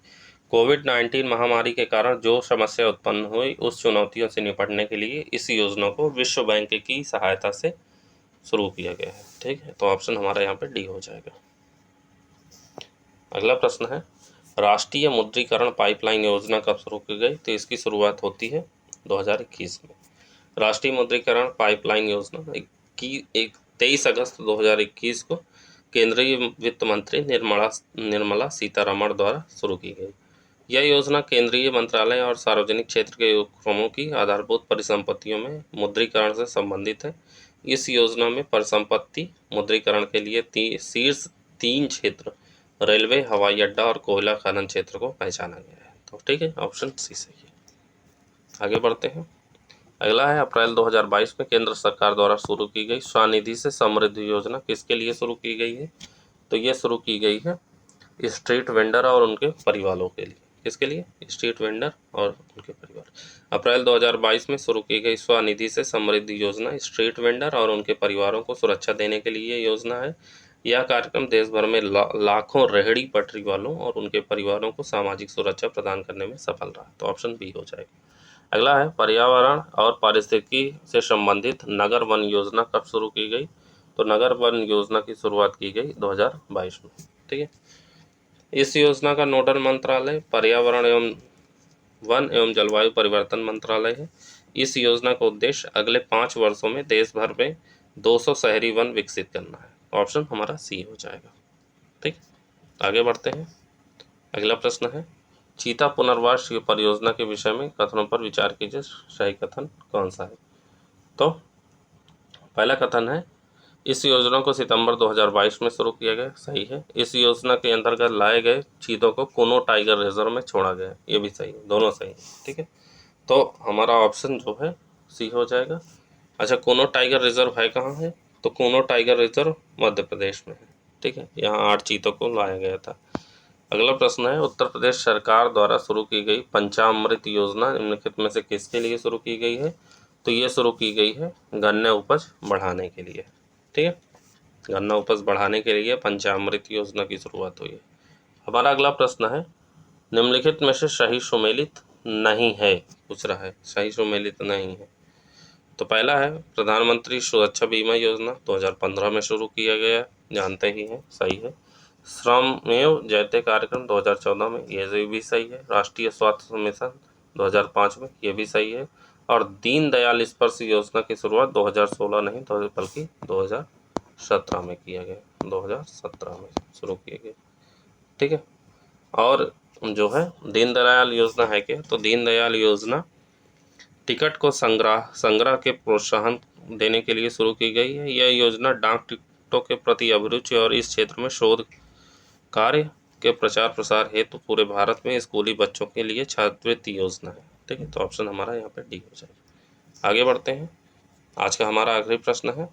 कोविड-19 महामारी के कारण जो समस्या उत्पन्न हुई, उस चुनौतियों से निपटने के लिए इस योजना को विश्व बैंक की सहायता से शुरू किया गया है। ठीक है, तो ऑप्शन हमारा यहाँ पे डी हो जाएगा। अगला प्रश्न है, राष्ट्रीय मुद्रीकरण पाइपलाइन योजना कब शुरू की गई। तो इसकी शुरुआत होती है 2021 में। राष्ट्रीय मुद्रीकरण पाइपलाइन योजना 23 अगस्त 2021 को केंद्रीय वित्त मंत्री निर्मला सीतारमण द्वारा शुरू की गई। यह योजना केंद्रीय मंत्रालय और सार्वजनिक क्षेत्र के उपक्रमों की आधारभूत परिसंपत्तियों में मुद्रीकरण से संबंधित है। इस योजना में परिसंपत्ति मुद्रीकरण के लिए शीर्ष 3 क्षेत्र रेलवे, हवाई अड्डा और कोयला खनन क्षेत्र को पहचाना गया है। तो ठीक है, ऑप्शन सी सही है। आगे बढ़ते हैं। अगला है, अप्रैल 2022 में केंद्र सरकार द्वारा शुरू की गई स्वनिधि से समृद्धि योजना किसके लिए शुरू की गई है। तो ये शुरू की गई है स्ट्रीट वेंडर और उनके परिवारों के लिए। किसके लिए? स्ट्रीट वेंडर और उनके परिवार। अप्रैल 2022 में शुरू की गई स्वनिधि से समृद्धि योजना स्ट्रीट वेंडर और उनके परिवारों को सुरक्षा देने के लिए योजना है। यह कार्यक्रम देश भर में लाखों रेहड़ी पटरी वालों और उनके परिवारों को सामाजिक सुरक्षा प्रदान करने में सफल रहा। तो ऑप्शन बी हो जाएगा। अगला है, पर्यावरण और पारिस्थितिकी से संबंधित नगर वन योजना कब शुरू की गई। तो नगर वन योजना की शुरुआत की गई 2022 में। ठीक है, इस योजना का नोडल मंत्रालय पर्यावरण एवं वन एवं जलवायु परिवर्तन मंत्रालय है। इस योजना का उद्देश्य अगले 5 वर्षों में देश भर में 200 शहरी वन विकसित करना है। ऑप्शन हमारा सी हो जाएगा। ठीक, आगे बढ़ते हैं। अगला प्रश्न है, चीता पुनर्वास परियोजना के विषय में कथनों पर विचार कीजिए। सही कथन कौन सा है। तो पहला कथन है, इस योजना को सितंबर 2022 में शुरू किया गया। सही है। इस योजना के अंतर्गत लाए गए चीतों को कुनो टाइगर रिजर्व में छोड़ा गया। ये भी सही है, दोनों सही है। ठीक है, तो हमारा ऑप्शन जो है सी हो जाएगा। अच्छा, कुनो टाइगर रिजर्व है कहाँ है। तो कुनो टाइगर रिजर्व मध्य प्रदेश में है। ठीक है, यहाँ 8 चीतों को लाया गया था। अगला प्रश्न है, उत्तर प्रदेश सरकार द्वारा शुरू की गई पंचामृत योजना निम्नलिखित में से किसके लिए शुरू की गई है। तो ये शुरू की गई है गन्ने उपज बढ़ाने के लिए। ठीक है, गन्ना उपज बढ़ाने के लिए पंचामृत योजना की शुरुआत हुई है। हमारा अगला प्रश्न है, निम्नलिखित में से सही सुमेलित नहीं है। पूछ रहा है सही सुमेलित नहीं है। तो पहला है, प्रधानमंत्री सुरक्षा बीमा योजना 2015 में शुरू किया गया, जानते ही हैं, सही है। श्रमेव जयते कार्यक्रम 2014 में, ये भी सही है। राष्ट्रीय स्वास्थ्य मिशन 2005 में, ये भी सही है। और दीनदयाल स्पर्श योजना की शुरुआत 2016 नहीं बल्कि 2017 में किया गया। 2017 में शुरू किया गया। ठीक है, और जो है दीनदयाल योजना है क्या। तो दीनदयाल योजना टिकट को संग्रह के प्रोत्साहन देने के लिए शुरू की गई है। यह योजना डाक टिकटों के प्रति अभिरुचि और इस क्षेत्र में शोध कार्य के प्रचार प्रसार हेतु पूरे भारत में स्कूली बच्चों के लिए छात्रवृत्ति योजना है। ठीक है, तो ऑप्शन हमारा यहाँ पे डी हो जाएगा। आगे बढ़ते हैं। आज का हमारा आखिरी प्रश्न है,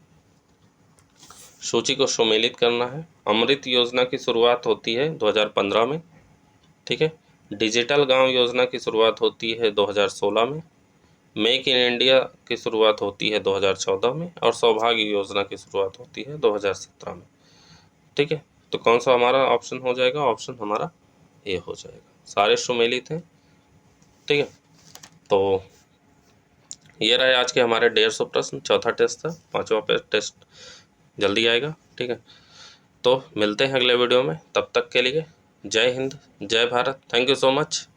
सूची को सुमेलित करना है। अमृत योजना की शुरुआत होती है 2015 में। ठीक है, डिजिटल गांव योजना की शुरुआत होती है 2016 में। मेक इन इंडिया की शुरुआत होती है 2014 में और सौभाग्य योजना की शुरुआत होती है 2017 में। ठीक है, तो कौन सा हमारा ऑप्शन हो जाएगा। ऑप्शन हमारा ए हो जाएगा, सारे सुमेलित हैं। ठीक है, तो ये रहे आज के हमारे 150 प्रश्न। चौथा टेस्ट था, 5वां टेस्ट जल्दी आएगा। ठीक है, तो मिलते हैं अगले वीडियो में। तब तक के लिए जय हिंद, जय Bharat. Thank you so much.